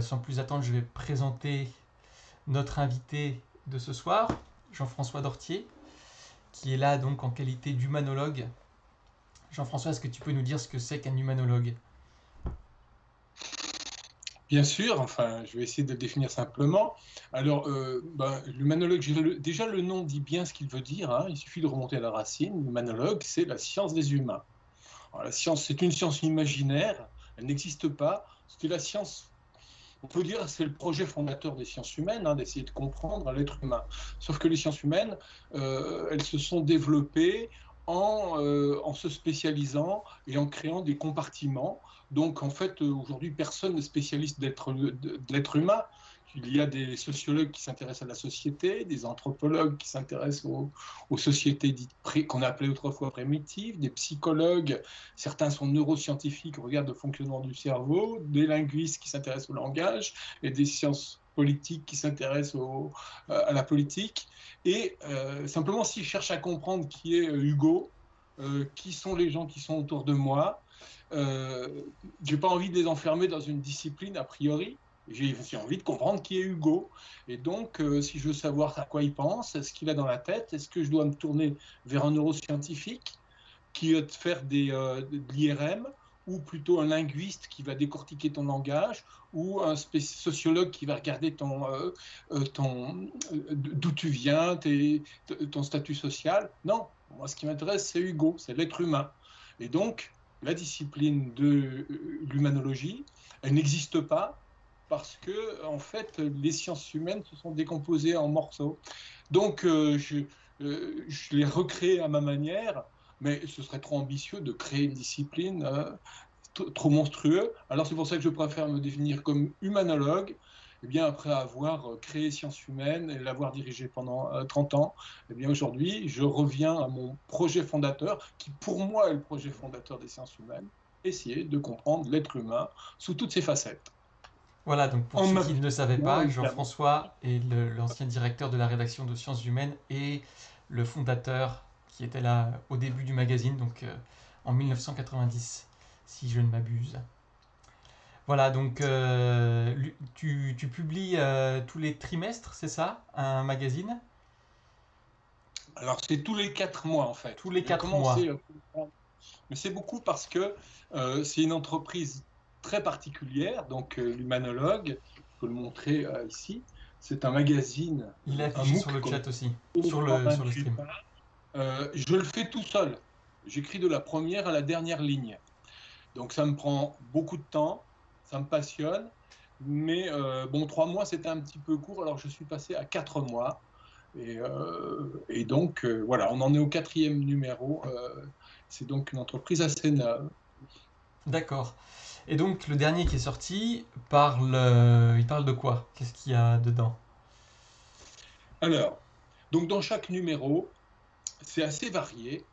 Sans plus attendre, je vais présenter notre invité de ce soir, Jean-François Dortier, qui est là donc en qualité d'humanologue. Jean-François, est-ce que tu peux nous dire ce que c'est qu'un humanologue? Bien sûr, enfin, je vais essayer de le définir simplement. Alors, l'humanologue, déjà le nom dit bien ce qu'il veut dire, hein. Il suffit de remonter à la racine. L'humanologue, c'est la science des humains. Alors, la science, c'est une science imaginaire, elle n'existe pas. C'était la science, on peut dire, c'est le projet fondateur des sciences humaines, hein, d'essayer de comprendre l'être humain. Sauf que les sciences humaines, elles se sont développées en se spécialisant et en créant des compartiments. Donc, en fait, aujourd'hui, personne n'est spécialiste de l'être humain. Il y a des sociologues qui s'intéressent à la société, des anthropologues qui s'intéressent aux sociétés dites qu'on appelait autrefois primitives, des psychologues, certains sont neuroscientifiques, regardent le fonctionnement du cerveau, des linguistes qui s'intéressent au langage et des sciences politiques qui s'intéressent à la politique. Et simplement, s'ils cherchent à comprendre qui est Hugo, qui sont les gens qui sont autour de moi, j'ai pas envie de les enfermer dans une discipline a priori. J'ai envie de comprendre qui est Hugo. Et donc, si je veux savoir à quoi il pense, ce qu'il a dans la tête, est-ce que je dois me tourner vers un neuroscientifique qui va te faire de l'IRM, ou plutôt un linguiste qui va décortiquer ton langage, ou un sociologue qui va regarder d'où tu viens, ton statut social. Non, moi ce qui m'intéresse, c'est Hugo, c'est l'être humain. Et donc, la discipline de l'humanologie, elle n'existe pas parce que, en fait, les sciences humaines se sont décomposées en morceaux. Donc, je l'ai recréé à ma manière, mais ce serait trop ambitieux de créer une discipline trop monstrueux. Alors c'est pour ça que je préfère me définir comme humanologue. Et bien après avoir créé Sciences Humaines et l'avoir dirigé pendant 30 ans, et bien aujourd'hui je reviens à mon projet fondateur, qui pour moi est le projet fondateur des sciences humaines, essayer de comprendre l'être humain sous toutes ses facettes. Voilà, donc pour En ceux qui ne le savaient m'appuyant pas, évidemment. Jean-François est l'ancien directeur de la rédaction de Sciences Humaines et le fondateur qui était là au début du magazine, donc en 1990, si je ne m'abuse. Voilà, donc tu publies tous les trimestres, c'est ça? Un magazine? Alors c'est tous les 4 mois en Tous fait. les J'ai 4 mois. commencé, mais c'est beaucoup parce que c'est une entreprise très particulière. Donc l'humanologue, je peux le montrer ici, c'est un magazine, Il est un affiché sur MOOC le comme chat aussi, on en sur le inclut stream. pas. Je le fais tout seul. J'écris de la première à la dernière ligne. Donc ça me prend beaucoup de temps, ça me passionne. Mais bon, 3 mois, c'était un petit peu court, alors je suis passé à 4 mois. Et donc, voilà, on en est au quatrième numéro. C'est donc une entreprise assez neuve. D'accord. Et donc le dernier qui est sorti il parle de quoi? Qu'est-ce qu'il y a dedans? Alors, donc dans chaque numéro, c'est assez varié.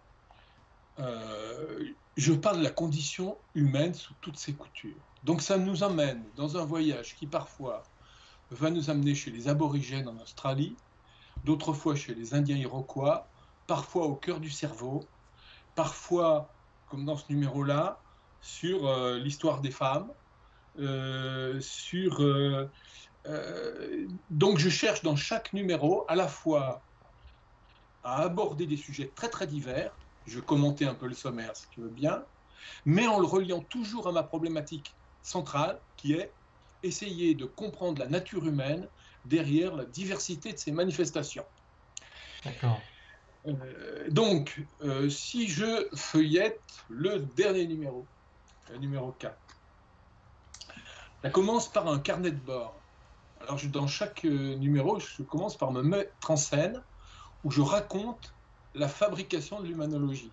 Je parle de la condition humaine sous toutes ses coutures. Donc ça nous emmène dans un voyage qui parfois va nous amener chez les aborigènes en Australie, d'autres fois chez les Indiens iroquois, parfois au cœur du cerveau, parfois, comme dans ce numéro-là, sur l'histoire des femmes, sur... donc je cherche dans chaque numéro à la fois à aborder des sujets très très divers, je vais commenter un peu le sommaire si tu veux bien, mais en le reliant toujours à ma problématique centrale qui est essayer de comprendre la nature humaine derrière la diversité de ses manifestations. D'accord. Si je feuillette le dernier numéro, le numéro 4, ça commence par un carnet de bord. Alors, dans chaque numéro, je commence par me mettre en scène où je raconte la fabrication de l'humanologie.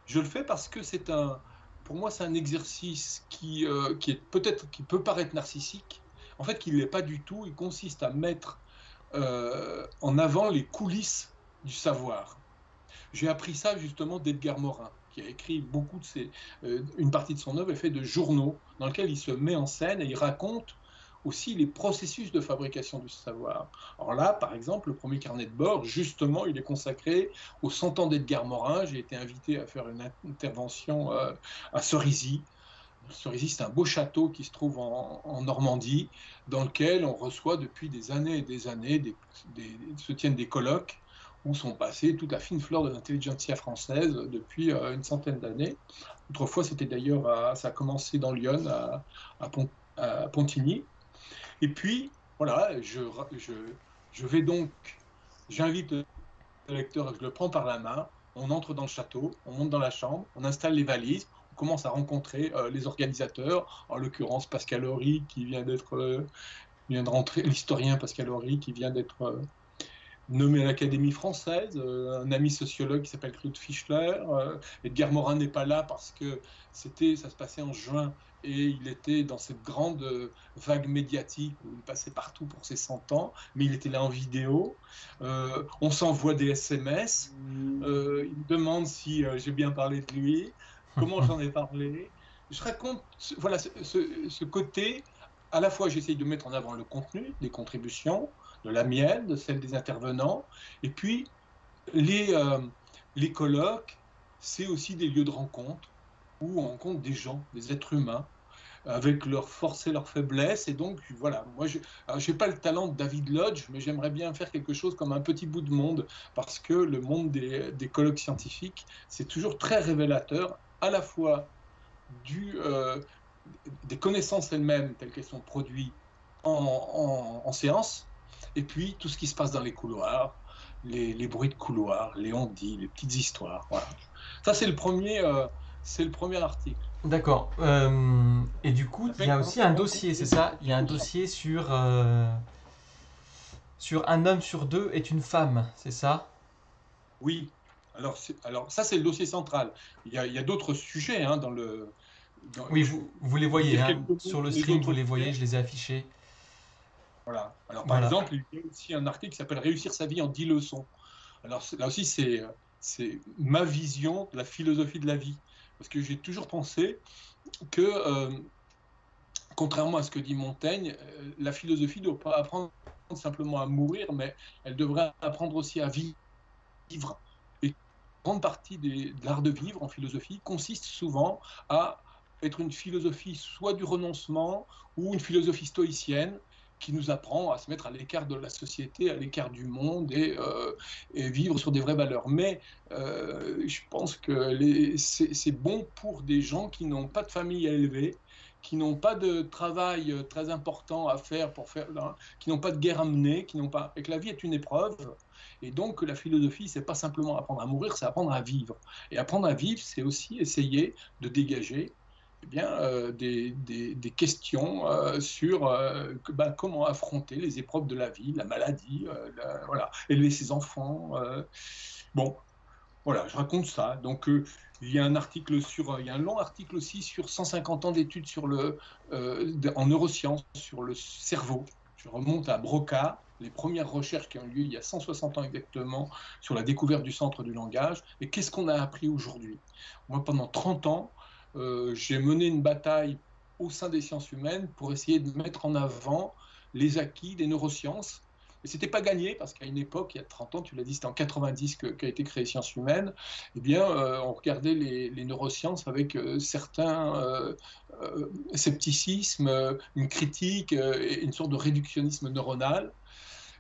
Je le fais parce que pour moi, c'est un exercice qui est peut-être, qui peut paraître narcissique. En fait, qui ne l'est pas du tout. Il consiste à mettre en avant les coulisses du savoir. J'ai appris ça justement d'Edgar Morin, qui a écrit une partie de son œuvre est faite de journaux dans lesquels il se met en scène et il raconte aussi les processus de fabrication du savoir. Alors là, par exemple, le premier carnet de bord, justement, il est consacré aux 100 ans d'Edgar Morin. J'ai été invité à faire une intervention à Cerisy, Cerisy, c'est un beau château qui se trouve en Normandie, dans lequel on reçoit depuis des années et des années, se tiennent des colloques où sont passées toute la fine fleur de l'intelligentsia française depuis une centaine d'années. Autrefois, c'était d'ailleurs, ça a commencé dans Lyon, à, à Pontigny. Et puis, voilà, je vais donc, j'invite le lecteur, je le prends par la main, on entre dans le château, on monte dans la chambre, on installe les valises, on commence à rencontrer les organisateurs, en l'occurrence Pascal Horry qui vient de rentrer, l'historien Pascal Horry qui vient d'être nommé à l'Académie française, un ami sociologue qui s'appelle Claude Fischler. Edgar Morin n'est pas là parce que ça se passait en juin et il était dans cette grande vague médiatique où il passait partout pour ses 100 ans, mais il était là en vidéo. On s'envoie des SMS. Il me demande si j'ai bien parlé de lui, comment j'en ai parlé. Je raconte voilà, ce côté, à la fois j'essaye de mettre en avant le contenu des contributions, de la mienne, de celle des intervenants. Et puis, les colloques, c'est aussi des lieux de rencontre où on rencontre des gens, des êtres humains, avec leurs forces et leurs faiblesses. Et donc, voilà, moi, je n'ai pas le talent de David Lodge, mais j'aimerais bien faire quelque chose comme un petit bout de monde, parce que le monde des colloques scientifiques, c'est toujours très révélateur, à la fois des connaissances elles-mêmes, telles qu'elles sont produites en séance, et puis tout ce qui se passe dans les couloirs, les bruits de couloir, les on-dit, les petites histoires. Voilà. Ça, c'est le premier article. D'accord. Et du coup, il y a aussi un dossier, c'est ça? Il y a un dossier sur un homme sur deux est une femme, c'est ça? Oui. Alors ça, c'est le dossier central. Il y a d'autres sujets dans le. Oui, vous les voyez, hein, sur le stream, vous les voyez, sujets. je les ai affichés. Voilà. Alors, par Voilà. exemple, il y a aussi un article qui s'appelle Réussir sa vie en 10 leçons. Alors, là aussi, c'est ma vision de la philosophie de la vie. Parce que j'ai toujours pensé que, contrairement à ce que dit Montaigne, la philosophie ne doit pas apprendre simplement à mourir, mais elle devrait apprendre aussi à vivre. Et une grande partie de l'art de vivre en philosophie consiste souvent à être une philosophie soit du renoncement ou une philosophie stoïcienne qui nous apprend à se mettre à l'écart de la société, à l'écart du monde et vivre sur des vraies valeurs. Mais je pense que c'est bon pour des gens qui n'ont pas de famille à élever, qui n'ont pas de travail très important à faire qui n'ont pas de guerre à mener, et que la vie est une épreuve. Et donc la philosophie, c'est pas simplement apprendre à mourir, c'est apprendre à vivre. Et apprendre à vivre, c'est aussi essayer de dégager des questions sur comment affronter les épreuves de la vie, la maladie, voilà, élever ses enfants. Bon, voilà, je raconte ça. Donc, il y a il y a un long article aussi sur 150 ans d'études en neurosciences sur le cerveau. Je remonte à Broca, les premières recherches qui ont eu lieu il y a 160 ans exactement sur la découverte du centre du langage. Et qu'est-ce qu'on a appris aujourd'hui? Moi, pendant 30 ans, j'ai mené une bataille au sein des sciences humaines pour essayer de mettre en avant les acquis des neurosciences. Et c'était pas gagné parce qu'à une époque, il y a 30 ans, tu l'as dit, c'était en 90 qu'a été créée Sciences Humaines. Eh bien, on regardait les neurosciences avec certains scepticisme, une critique et une sorte de réductionnisme neuronal.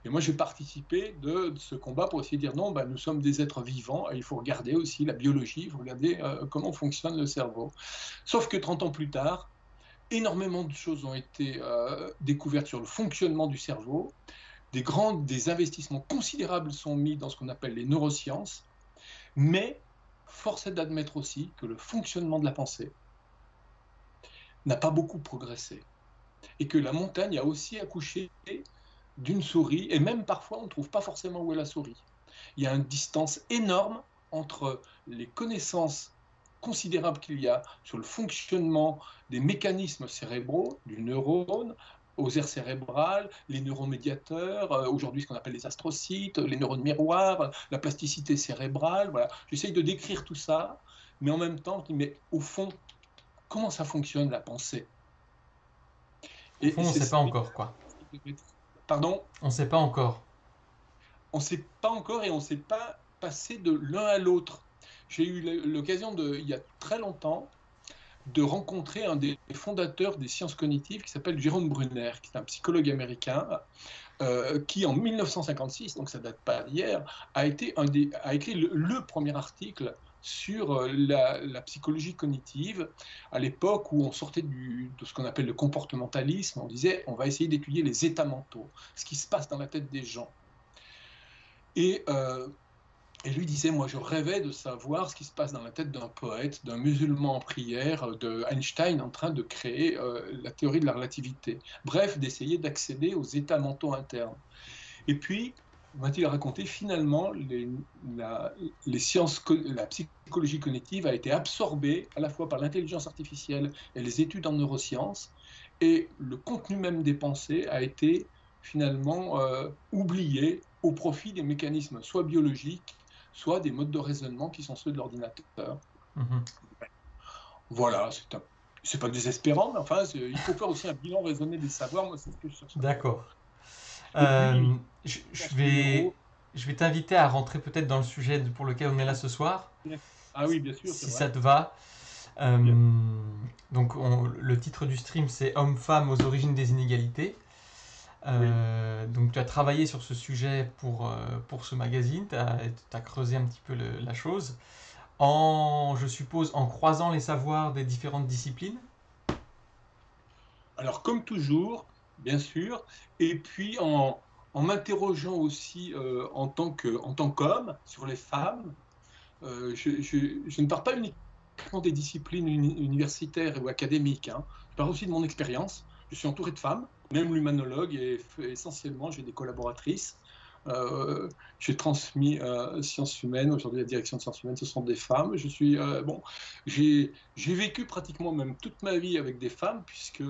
Et moi, j'ai participé de ce combat pour essayer de dire non, nous sommes des êtres vivants et il faut regarder aussi la biologie, il faut regarder comment fonctionne le cerveau. Sauf que 30 ans plus tard, énormément de choses ont été découvertes sur le fonctionnement du cerveau. Des investissements considérables sont mis dans ce qu'on appelle les neurosciences, mais force est d'admettre aussi que le fonctionnement de la pensée n'a pas beaucoup progressé et que la montagne a aussi accouché d'une souris, et même parfois on ne trouve pas forcément où est la souris. Il y a une distance énorme entre les connaissances considérables qu'il y a sur le fonctionnement des mécanismes cérébraux, du neurone, aux aires cérébrales, les neuromédiateurs, aujourd'hui ce qu'on appelle les astrocytes, les neurones miroirs, la plasticité cérébrale. Voilà. J'essaye de décrire tout ça, mais en même temps, mais au fond, comment ça fonctionne la pensée? Au fond, on ne sait pas encore, quoi. Pardon? On ne sait pas encore. On ne sait pas encore et on ne sait pas passer de l'un à l'autre. J'ai eu l'occasion il y a très longtemps, de rencontrer un des fondateurs des sciences cognitives qui s'appelle Jérôme Brunner, qui est un psychologue américain, qui en 1956, donc ça date pas d'hier, a écrit le premier article sur la psychologie cognitive, à l'époque où on sortait de ce qu'on appelle le comportementalisme. On disait on va essayer d'étudier les états mentaux, ce qui se passe dans la tête des gens. Et, et lui disait, moi je rêvais de savoir ce qui se passe dans la tête d'un poète, d'un musulman en prière, de Einstein en train de créer la théorie de la relativité. Bref, d'essayer d'accéder aux états mentaux internes. Et puis, m'a-t-il raconté, finalement, les sciences, la psychologie cognitive a été absorbée à la fois par l'intelligence artificielle et les études en neurosciences, et le contenu même des pensées a été finalement oublié au profit des mécanismes soit biologiques, soit des modes de raisonnement qui sont ceux de l'ordinateur. Mhm. Voilà, c'est pas désespérant, mais enfin, il faut faire aussi un bilan raisonné des savoirs. Moi, c'est ce que je cherche à faire. D'accord. Et puis, Je, dans je ce vais, numéro, je vais t'inviter à rentrer peut-être dans le sujet pour lequel on est là ce soir, ah oui, bien sûr, c'est si vrai. ça te va. Bien. Donc le titre du stream c'est Homme-femme aux origines des inégalités. Oui. Donc tu as travaillé sur ce sujet pour ce magazine, tu as creusé un petit peu la chose, je suppose, en croisant les savoirs des différentes disciplines. Alors, comme toujours, bien sûr, et puis en m'interrogeant aussi en tant qu'homme sur les femmes, je ne pars pas uniquement des disciplines universitaires ou académiques, hein. Je pars aussi de mon expérience. Je suis entouré de femmes, même l'humanologue, et essentiellement, j'ai des collaboratrices. Euh, j'ai transmis sciences humaines. Aujourd'hui, la direction de sciences humaines, ce sont des femmes. Bon, j'ai vécu pratiquement même toute ma vie avec des femmes, puisque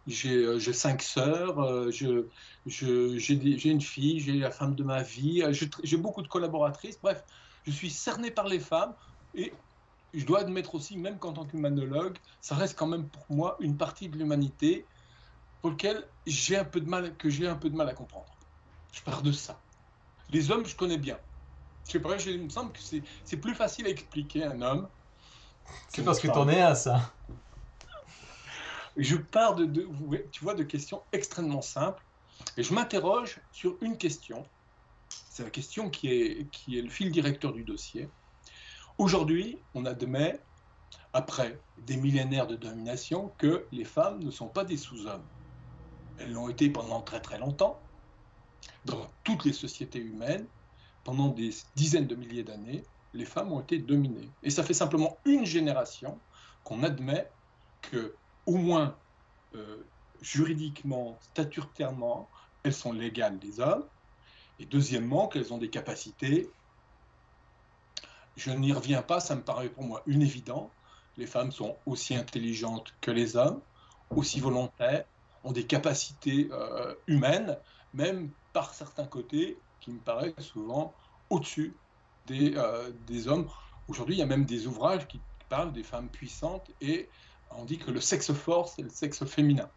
j'ai 5 sœurs, j'ai une fille, j'ai la femme de ma vie, j'ai beaucoup de collaboratrices. Bref, je suis cerné par les femmes, et je dois admettre aussi, même qu'en tant qu'humanologue, ça reste quand même pour moi une partie de l'humanité pour laquelle j'ai un peu de mal à comprendre. Je pars de ça. Les hommes, je connais bien. Je sais pas, il me semble que c'est plus facile à expliquer un homme C'est qu'une parce que t'en femme. es un, ça. Je pars tu vois, de questions extrêmement simples, et je m'interroge sur une question. C'est la question qui est le fil directeur du dossier. Aujourd'hui, on admet, après des millénaires de domination, que les femmes ne sont pas des sous-hommes. Elles l'ont été pendant très très longtemps, dans toutes les sociétés humaines. Pendant des dizaines de milliers d'années, les femmes ont été dominées. Et ça fait simplement une génération qu'on admet que, au moins juridiquement, statutairement, elles sont légales des hommes. Et deuxièmement, qu'elles ont des capacités. Je n'y reviens pas, ça me paraît pour moi une évidence. Les femmes sont aussi intelligentes que les hommes, aussi volontaires, ont des capacités humaines, même par certains côtés qui me paraissent souvent au-dessus des hommes. Aujourd'hui, il y a même des ouvrages qui parlent des femmes puissantes, et on dit que le sexe fort, c'est le sexe féminin.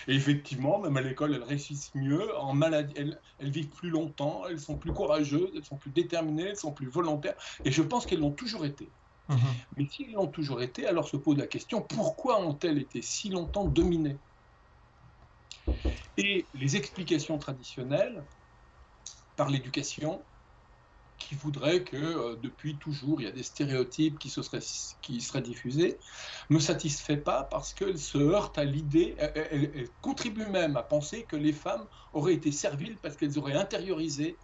Et effectivement, même à l'école, elles réussissent mieux. En maladie, elles vivent plus longtemps, elles sont plus courageuses, elles sont plus déterminées, elles sont plus volontaires. Et je pense qu'elles l'ont toujours été. Mhm. Mais si elles l'ont toujours été, alors se pose la question, pourquoi ont-elles été si longtemps dominées? Et les explications traditionnelles, par l'éducation, qui voudraient que depuis toujours, il y a des stéréotypes qui seraient diffusés, ne me satisfait pas, parce qu'elle se heurte à l'idée, elle contribue même à penser que les femmes auraient été serviles parce qu'elles auraient intériorisé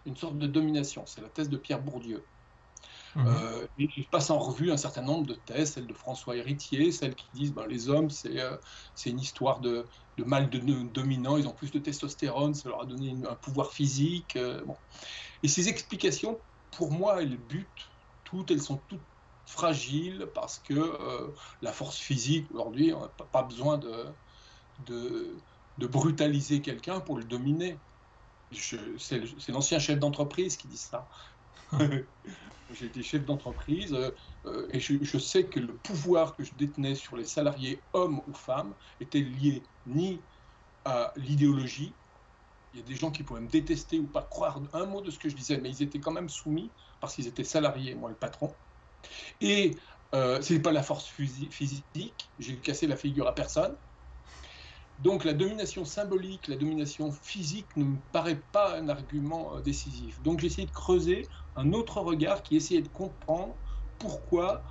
une sorte de domination. C'est la thèse de Pierre Bourdieu. Mhm. Et je passe en revue un certain nombre de thèses, celle de François Héritier, celles qui disent ben, les hommes, c'est une histoire de mâles dominants, ils ont plus de testostérone, ça leur a donné un pouvoir physique. Bon. Et ces explications, pour moi, elles butent toutes, elles sont toutes fragiles, parce que la force physique, aujourd'hui, on n'a pas besoin de, de brutaliser quelqu'un pour le dominer. C'est l'ancien chef d'entreprise qui dit ça. J'ai été chef d'entreprise, et je sais que le pouvoir que je détenais sur les salariés, hommes ou femmes, était lié ni à l'idéologie. Il y a des gens qui pouvaient me détester ou pas croire un mot de ce que je disais, mais ils étaient quand même soumis parce qu'ils étaient salariés, moi le patron. Et C'est pas la force physique, j'ai cassé la figure à personne. Donc la domination symbolique, la domination physique ne me paraît pas un argument décisif. Donc j'ai essayé de creuser un autre regard qui essayait de comprendre pourquoi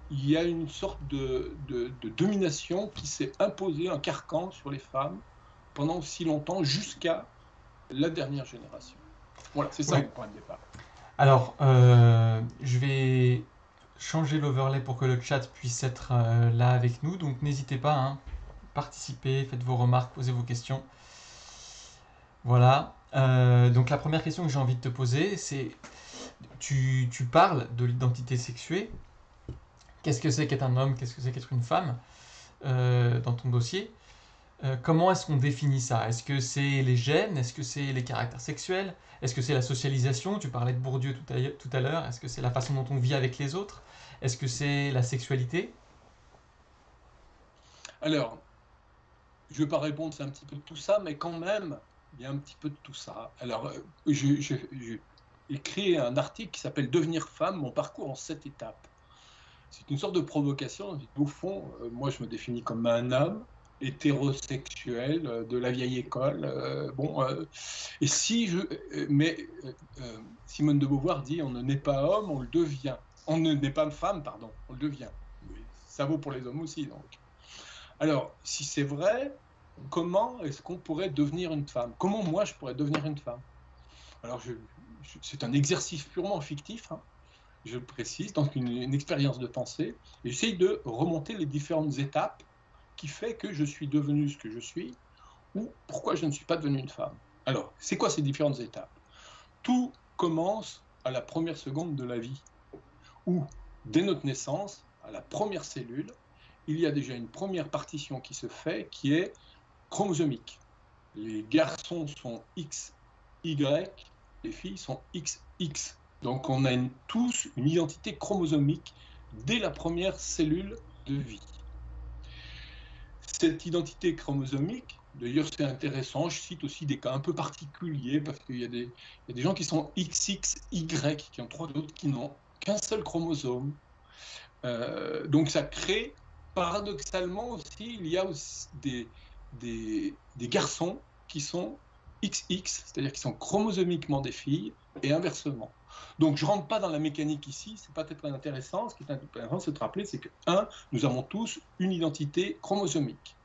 il y a une sorte de domination qui s'est imposée, un carcan sur les femmes pendant si longtemps, jusqu'à la dernière génération. Voilà, c'est ça Oui. mon point de départ. Alors, je vais changer l'overlay pour que le chat puisse être là avec nous. Donc n'hésitez pas, hein, participez, faites vos remarques, posez vos questions. Voilà. Donc la première question que j'ai envie de te poser, c'est tu parles de l'identité sexuée. Qu'est-ce que c'est qu'être un homme? Qu'est-ce que c'est qu'être une femme dans ton dossier? Comment est-ce qu'on définit ça? Est-ce que c'est les gènes? Est-ce que c'est les caractères sexuels? Est-ce que c'est la socialisation? Tu parlais de Bourdieu tout à l'heure. Est-ce que c'est la façon dont on vit avec les autres? Est-ce que c'est la sexualité? Alors, je ne vais pas répondre, c'est un petit peu de tout ça, mais quand même, il y a un petit peu de tout ça. Alors, j'ai écrit un article qui s'appelle Devenir femme, mon parcours en 7 étapes. C'est une sorte de provocation. Au fond, moi, je me définis comme un homme hétérosexuel de la vieille école. Et si je, mais Simone de Beauvoir dit on ne naît pas homme, on le devient. On ne naît pas femme, pardon, on le devient. Mais ça vaut pour les hommes aussi, donc. Alors, si c'est vrai, comment est-ce qu'on pourrait devenir une femme? Comment moi je pourrais devenir une femme? Alors, c'est un exercice purement fictif, hein, je le précise, donc une expérience de pensée. Et j'essaye de remonter les différentes étapes qui fait que je suis devenu ce que je suis, ou pourquoi je ne suis pas devenu une femme. Alors, c'est quoi ces différentes étapes? Tout commence à la première seconde de la vie, où, dès notre naissance, à la première cellule, il y a déjà une première partition qui se fait, qui est chromosomique. Les garçons sont XY, les filles sont XX. Donc on a tous une identité chromosomique dès la première cellule de vie. Cette identité chromosomique, d'ailleurs c'est intéressant, je cite aussi des cas un peu particuliers, parce qu'il y a des gens qui sont XXY, qui ont 3 autres qui n'ont qu'un seul chromosome. Donc ça crée, paradoxalement aussi, il y a aussi des garçons qui sont XX, c'est-à-dire qui sont chromosomiquement des filles, et inversement. Donc je ne rentre pas dans la mécanique ici, c'est pas très intéressant. Ce qui est intéressant, c'est de rappeler, c'est que, nous avons tous une identité chromosomique.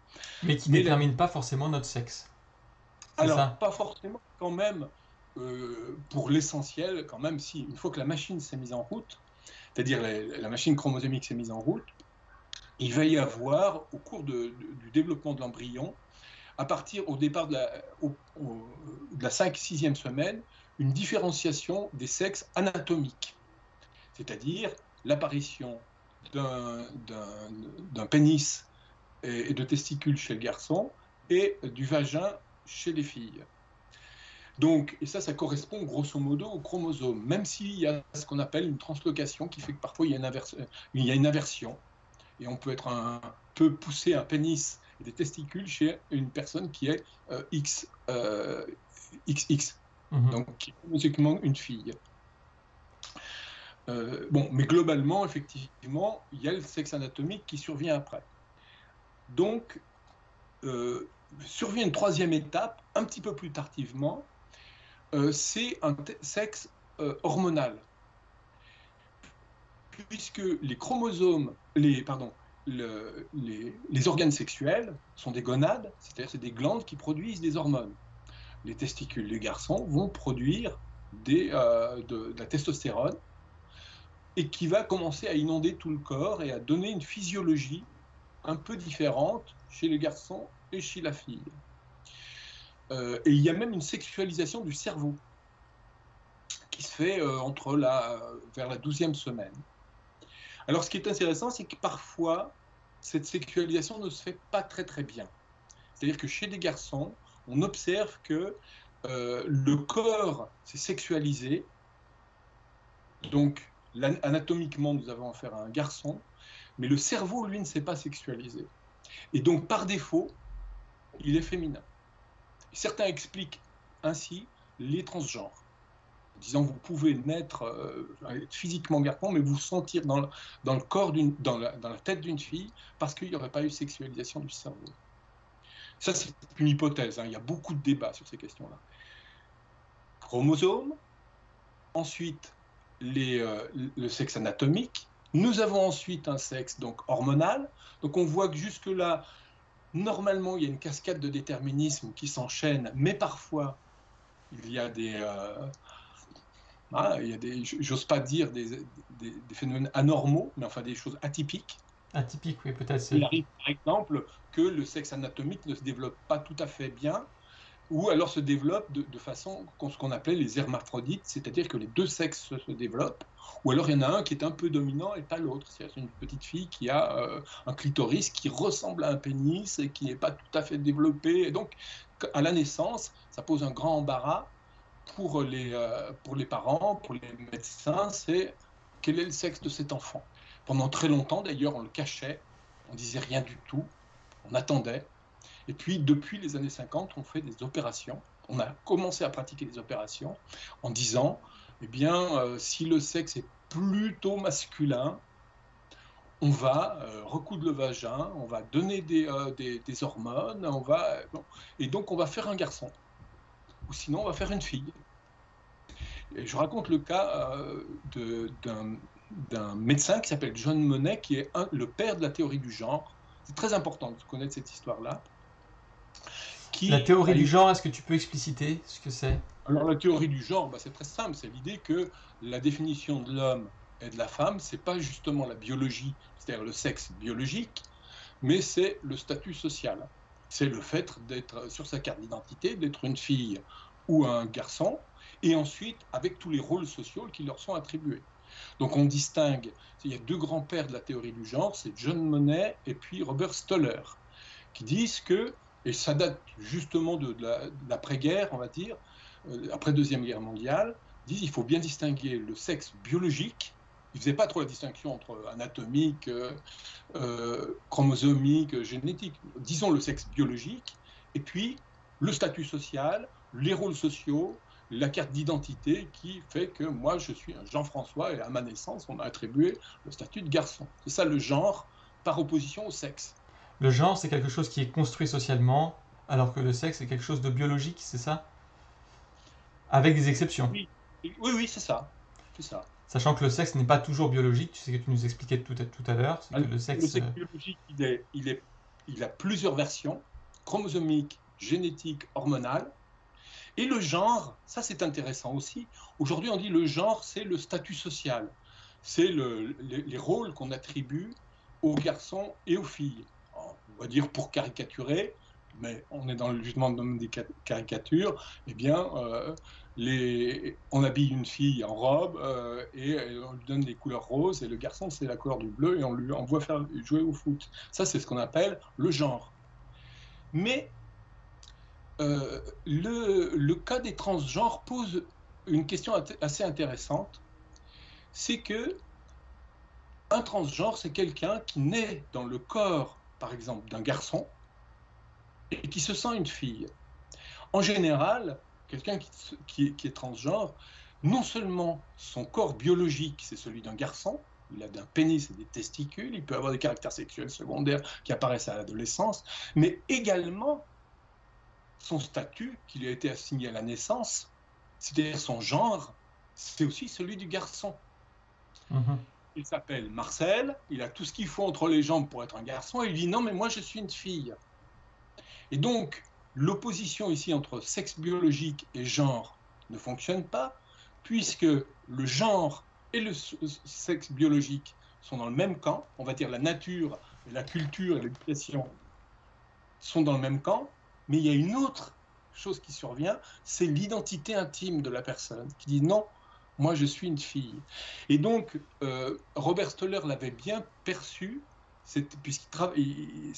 Mais qui ne détermine pas forcément notre sexe. Alors, ça? pas forcément, quand même, pour l'essentiel, quand même, si une fois que la machine s'est mise en route, c'est-à-dire la machine chromosomique s'est mise en route, il va y avoir, au cours du développement de l'embryon, à partir au départ de la 5-6e semaine, une différenciation des sexes anatomiques, c'est-à-dire l'apparition d'un pénis et de testicules chez le garçon et du vagin chez les filles. Donc, et ça correspond grosso modo au chromosome, même s'il y a ce qu'on appelle une translocation qui fait que parfois il y a une inversion. Et on peut pousser un pénis et des testicules chez une personne qui est XX, donc qui est logiquement une fille. Mais globalement, effectivement, il y a le sexe anatomique qui survient après. Donc, survient une 3e étape, un petit peu plus tardivement, c'est un sexe hormonal. Puisque les chromosomes, les organes sexuels sont des gonades, c'est-à-dire c'est des glandes qui produisent des hormones. Les testicules des garçons vont produire de la testostérone et qui va commencer à inonder tout le corps et à donner une physiologie un peu différente chez le garçon et chez la fille. Et il y a même une sexualisation du cerveau qui se fait vers la 12e semaine. Alors, ce qui est intéressant, c'est que parfois, cette sexualisation ne se fait pas très très bien. C'est-à-dire que chez les garçons, on observe que le corps s'est sexualisé. Donc, anatomiquement, nous avons affaire à un garçon, mais le cerveau, lui, ne s'est pas sexualisé. Et donc, par défaut, il est féminin. Certains expliquent ainsi les transgenres. disant vous pouvez naître être physiquement garçon, mais vous sentir dans le corps dans la tête d'une fille, parce qu'il n'y aurait pas eu sexualisation du cerveau. Ça, c'est une hypothèse, hein. Il y a beaucoup de débats sur ces questions-là. Chromosomes, ensuite le sexe anatomique. Nous avons ensuite un sexe donc hormonal. Donc on voit que jusque-là, normalement, il y a une cascade de déterminisme qui s'enchaîne, mais parfois, il y a j'ose pas dire des phénomènes anormaux, mais enfin des choses atypiques. Atypique, oui, peut-être. Il arrive, par exemple, que le sexe anatomique ne se développe pas tout à fait bien, ou alors se développe de façon, ce qu'on appelait les hermaphrodites, c'est-à-dire que les deux sexes se développent, ou alors il y en a un qui est un peu dominant et pas l'autre. C'est une petite fille qui a un clitoris qui ressemble à un pénis et qui n'est pas tout à fait développé. Et donc, à la naissance, ça pose un grand embarras pour les parents, pour les médecins, c'est quel est le sexe de cet enfant. Pendant très longtemps, d'ailleurs, on le cachait, on disait rien du tout, on attendait. Et puis, depuis les années 50, on fait des opérations. On a commencé à pratiquer des opérations en disant, eh bien, si le sexe est plutôt masculin, on va recoudre le vagin, on va donner des hormones, et donc on va faire un garçon. Ou sinon, on va faire une fille. Et je raconte le cas d'un médecin qui s'appelle John Monnet, qui est le père de la théorie du genre. C'est très important de connaître cette histoire-là. La théorie du genre, est-ce que tu peux expliciter ce que c'est? Alors la théorie du genre, c'est très simple, c'est l'idée que la définition de l'homme et de la femme, c'est pas justement la biologie, c'est-à-dire le sexe biologique, mais c'est le statut social. C'est le fait d'être sur sa carte d'identité, d'être une fille ou un garçon, et ensuite avec tous les rôles sociaux qui leur sont attribués. Donc on distingue, il y a deux grands pères de la théorie du genre, c'est John Monnet et puis Robert Stoller, qui disent que, et ça date justement de l'après-guerre, on va dire, après Deuxième Guerre mondiale, disent qu'il faut bien distinguer le sexe biologique. Ils ne faisaient pas trop la distinction entre anatomique, chromosomique, génétique. Disons le sexe biologique, et puis le statut social, les rôles sociaux, la carte d'identité qui fait que moi je suis un Jean-François et à ma naissance on m'a attribué le statut de garçon. C'est ça le genre par opposition au sexe. Le genre, c'est quelque chose qui est construit socialement, alors que le sexe, c'est quelque chose de biologique, c'est ça? Avec des exceptions. Oui, c'est ça. C'est ça. Sachant que le sexe n'est pas toujours biologique, tu sais que tu nous expliquais tout à l'heure, c'est que le sexe biologique, il a plusieurs versions, chromosomiques, génétiques, hormonales. Et le genre, ça c'est intéressant aussi. Aujourd'hui, on dit le genre, c'est le statut social. C'est les rôles qu'on attribue aux garçons et aux filles. On va dire pour caricaturer, mais on est dans justement le domaine des caricatures, eh bien, on habille une fille en robe et on lui donne des couleurs roses, et le garçon, c'est la couleur du bleu, et on lui envoie faire jouer au foot. Ça, c'est ce qu'on appelle le genre. Mais le cas des transgenres pose une question assez intéressante. C'est que un transgenre, c'est quelqu'un qui naît dans le corps, par exemple, d'un garçon, et qui se sent une fille. En général, quelqu'un qui est transgenre, non seulement son corps biologique, c'est celui d'un garçon, il a un pénis et des testicules, il peut avoir des caractères sexuels secondaires qui apparaissent à l'adolescence, mais également son statut qui lui a été assigné à la naissance, c'est-à-dire son genre, c'est aussi celui du garçon. Il s'appelle Marcel, il a tout ce qu'il faut entre les jambes pour être un garçon, et il dit non mais moi je suis une fille. Et donc l'opposition ici entre sexe biologique et genre ne fonctionne pas, puisque le genre et le sexe biologique sont dans le même camp, on va dire la nature, la culture et l'éducation sont dans le même camp, mais il y a une autre chose qui survient, c'est l'identité intime de la personne, qui dit non, moi je suis une fille. Et donc Robert Stoller l'avait bien perçu, puisqu'il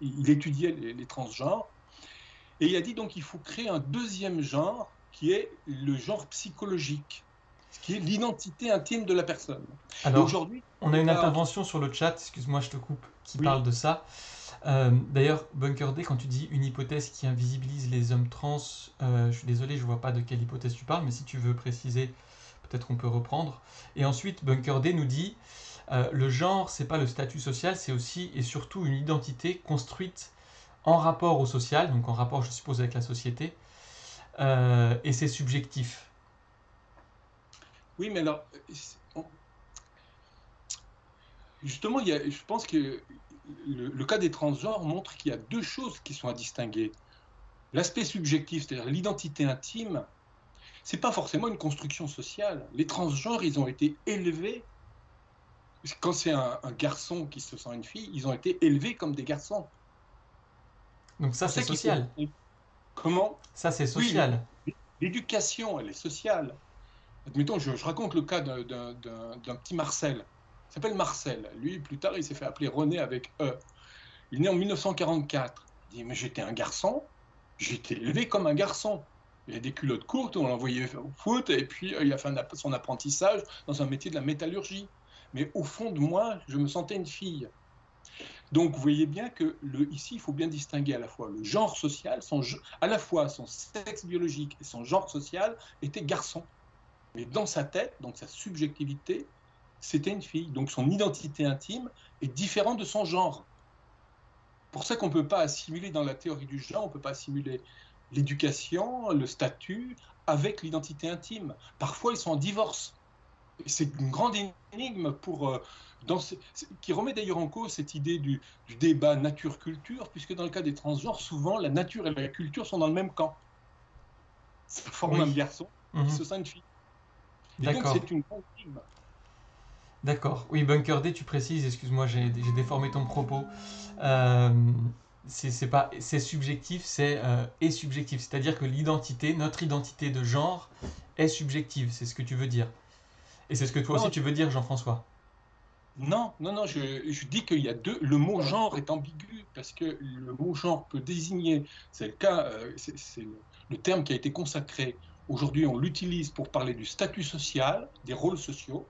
il étudiait les transgenres, et il a dit donc il faut créer un deuxième genre qui est le genre psychologique, qui est l'identité intime de la personne. Alors, aujourd'hui, on a une intervention sur le chat, excuse-moi je te coupe, qui parle de ça. D'ailleurs, Bunker D, quand tu dis une hypothèse qui invisibilise les hommes trans, je suis désolé, je vois pas de quelle hypothèse tu parles, mais si tu veux préciser, peut-être on peut reprendre. Et ensuite, Bunker D nous dit le genre, c'est pas le statut social, c'est aussi et surtout une identité construite en rapport au social, donc en rapport, je suppose, avec la société, et c'est subjectif. Oui, mais alors, justement, je pense que le cas des transgenres montre qu'il y a deux choses qui sont à distinguer. L'aspect subjectif, c'est-à-dire l'identité intime, c'est pas forcément une construction sociale. Les transgenres, ils ont été élevés, quand c'est un garçon qui se sent une fille, ils ont été élevés comme des garçons. Donc C'est ça, pour c'est ça qu'il faut... social. Comment? Ça, c'est Oui, social. l'éducation, elle est sociale. Admettons, je raconte le cas d'un petit Marcel. Il s'appelle Marcel. Lui, plus tard, il s'est fait appeler René avec E. Il est né en 1944. Il dit, mais j'étais un garçon, j'étais élevé comme un garçon. Il a des culottes courtes, on l'envoyait au foot, et puis il a fait son apprentissage dans un métier de la métallurgie. Mais au fond de moi, je me sentais une fille. Donc vous voyez bien que ici, il faut bien distinguer à la fois le genre social, à la fois son sexe biologique et son genre social était garçon. Mais dans sa tête, donc sa subjectivité, c'était une fille. Donc son identité intime est différente de son genre. Pour ça qu'on ne peut pas assimiler dans la théorie du genre, on ne peut pas assimiler l'éducation, le statut avec l'identité intime. Parfois, ils sont en divorce. C'est une grande énigme qui remet d'ailleurs en cause cette idée du débat nature-culture, puisque dans le cas des transgenres, souvent la nature et la culture sont dans le même camp. Ça forme un Oui. garçon qui Mhm. se sent une fille. Et donc D'accord. c'est une grande énigme. D'accord. Oui, Bunker D, tu précises, excuse-moi, j'ai déformé ton propos. Euh, c'est pas, c'est subjectif, c'est est subjectif. C'est-à-dire que l'identité, notre identité de genre, est subjective. C'est ce que tu veux dire. Et c'est ce que toi aussi Non, tu veux dire, Jean-François. non, je dis qu'il y a deux. Le mot genre est ambigu parce que le mot genre peut désigner, c'est le cas, c'est le terme qui a été consacré. Aujourd'hui, on l'utilise pour parler du statut social, des rôles sociaux,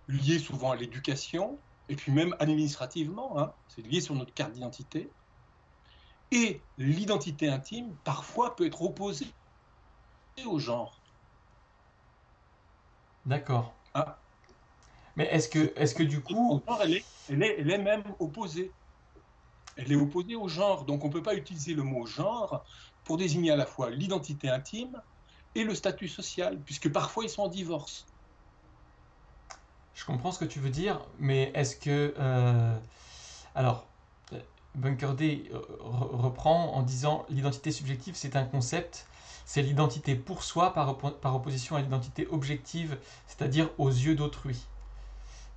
liés souvent à l'éducation, et puis même administrativement, hein, c'est lié sur notre carte d'identité. Et l'identité intime, parfois, peut être opposée au genre. D'accord. Hein. Mais est-ce que du Au coup, genre, elle est même opposée. Elle est opposée au genre. Donc on ne peut pas utiliser le mot genre pour désigner à la fois l'identité intime et le statut social, puisque parfois ils sont en divorce. je comprends ce que tu veux dire, mais est-ce que, alors, Bunker D reprend en disant l'identité subjective, c'est un concept, c'est l'identité pour soi par opposition à l'identité objective, c'est-à-dire aux yeux d'autrui.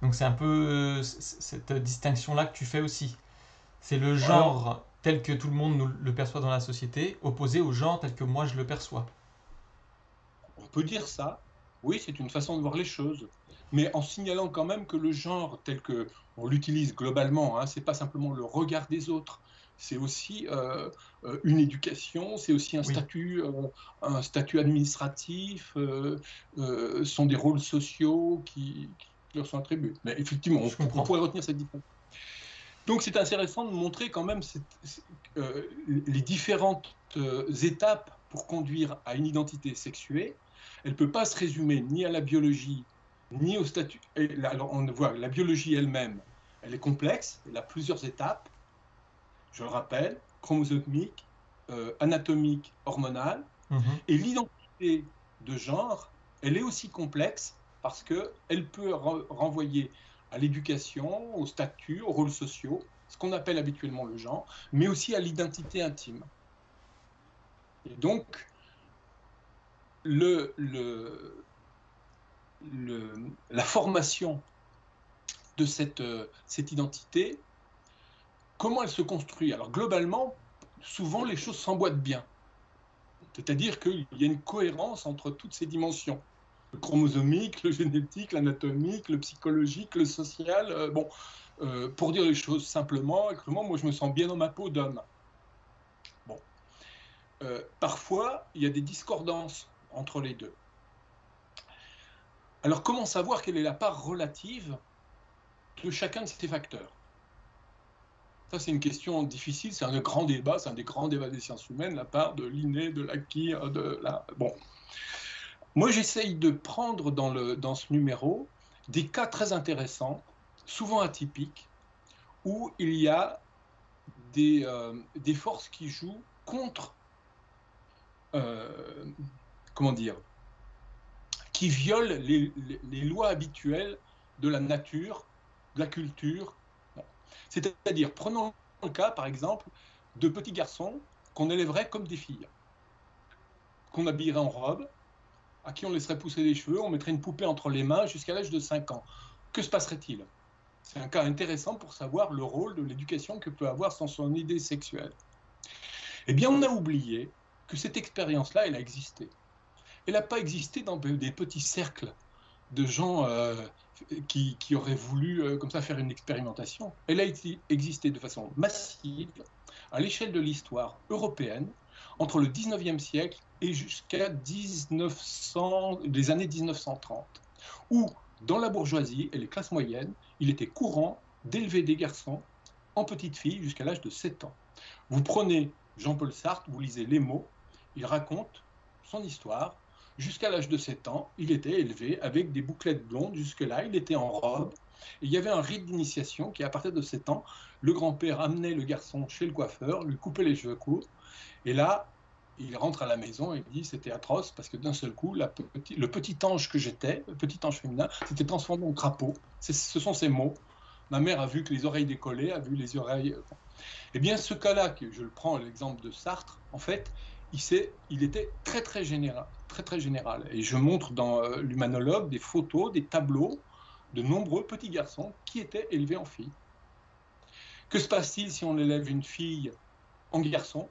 Donc c'est un peu cette distinction-là que tu fais aussi. C'est le Alors, genre tel que tout le monde le perçoit dans la société, opposé au genre tel que moi je le perçois. on peut dire ça. Oui, c'est une façon de voir les choses. Mais en signalant quand même que le genre tel que on l'utilise globalement, hein, c'est pas simplement le regard des autres, c'est aussi une éducation, c'est aussi Oui, un statut administratif, sont des rôles sociaux qui leur sont attribués. Mais effectivement, je on comprends. pourrait retenir cette différence. Donc c'est intéressant de montrer quand même les différentes étapes pour conduire à une identité sexuée. Elle ne peut pas se résumer ni à la biologie, ni au statut. Alors on voit la biologie elle-même, elle est complexe, elle a plusieurs étapes, je le rappelle, chromosomique, anatomique, hormonale. Mhm. Et l'identité de genre, elle est aussi complexe parce qu'elle peut renvoyer à l'éducation, au statut, aux rôles sociaux, ce qu'on appelle habituellement le genre, mais aussi à l'identité intime. Et donc, le, le, la formation de cette identité, comment elle se construit? Alors globalement, souvent les choses s'emboîtent bien. C'est-à-dire qu'il y a une cohérence entre toutes ces dimensions. Le chromosomique, le génétique, l'anatomique, le psychologique, le social. Bon, pour dire les choses simplement, moi je me sens bien dans ma peau d'homme. Bon, parfois il y a des discordances entre les deux. Alors comment savoir quelle est la part relative de chacun de ces facteurs? Ça, c'est une question difficile, c'est un grand débat, c'est un des grands débats des sciences humaines, la part de l'inné, de l'acquis, de la... Bon. Moi, j'essaye de prendre dans ce numéro des cas très intéressants, souvent atypiques, où il y a des forces qui jouent contre, euh, comment dire, qui violent les lois habituelles de la nature, de la culture. Bon. C'est-à-dire, prenons le cas, par exemple, de petits garçons qu'on élèverait comme des filles, qu'on habillerait en robe, à qui on laisserait pousser les cheveux, on mettrait une poupée entre les mains jusqu'à l'âge de 5 ans. Que se passerait-il? C'est un cas intéressant pour savoir le rôle de l'éducation que peut avoir sans son idée sexuelle. Eh bien, on a oublié que cette expérience-là, elle a existé. Elle n'a pas existé dans des petits cercles de gens qui auraient voulu comme ça faire une expérimentation. Elle a existé de façon massive à l'échelle de l'histoire européenne entre le 19e siècle et jusqu'à les années 1930, où dans la bourgeoisie et les classes moyennes, il était courant d'élever des garçons en petites filles jusqu'à l'âge de 7 ans. Vous prenez Jean-Paul Sartre, vous lisez Les Mots, il raconte son histoire. Jusqu'à l'âge de 7 ans, il était élevé avec des bouclettes blondes. Jusque-là, il était en robe. Et il y avait un rite d'initiation qui, à partir de 7 ans, le grand-père amenait le garçon chez le coiffeur, lui coupait les cheveux courts. Et là, il rentre à la maison et dit c'était atroce parce que d'un seul coup, le petit ange que j'étais, le petit ange féminin, s'était transformé en crapaud. Ce sont ces mots. Ma mère a vu que les oreilles décollaient, a vu les oreilles. Eh bien, ce cas-là, que je le prends l'exemple de Sartre, en fait, il était très très général, très très général. Et je montre dans l'humanologue des photos, des tableaux de nombreux petits garçons qui étaient élevés en filles. Que se passe-t-il si on élève une fille en garçon?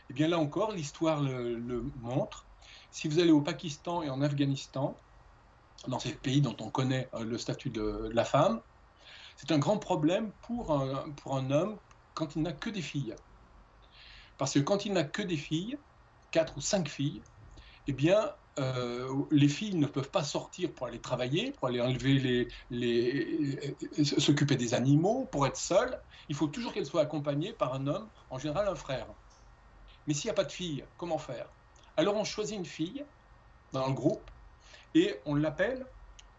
Eh bien là encore, l'histoire le montre. Si vous allez au Pakistan et en Afghanistan, dans ces pays dont on connaît le statut de la femme, c'est un grand problème pour un homme quand il n'a que des filles. Parce que quand il n'a que des filles, 4 ou 5 filles, eh bien, les filles ne peuvent pas sortir pour aller travailler, pour aller enlever s'occuper des animaux, pour être seules. Il faut toujours qu'elles soient accompagnées par un homme, en général un frère. Mais s'il n'y a pas de fille, comment faire? Alors on choisit une fille dans le groupe et on l'appelle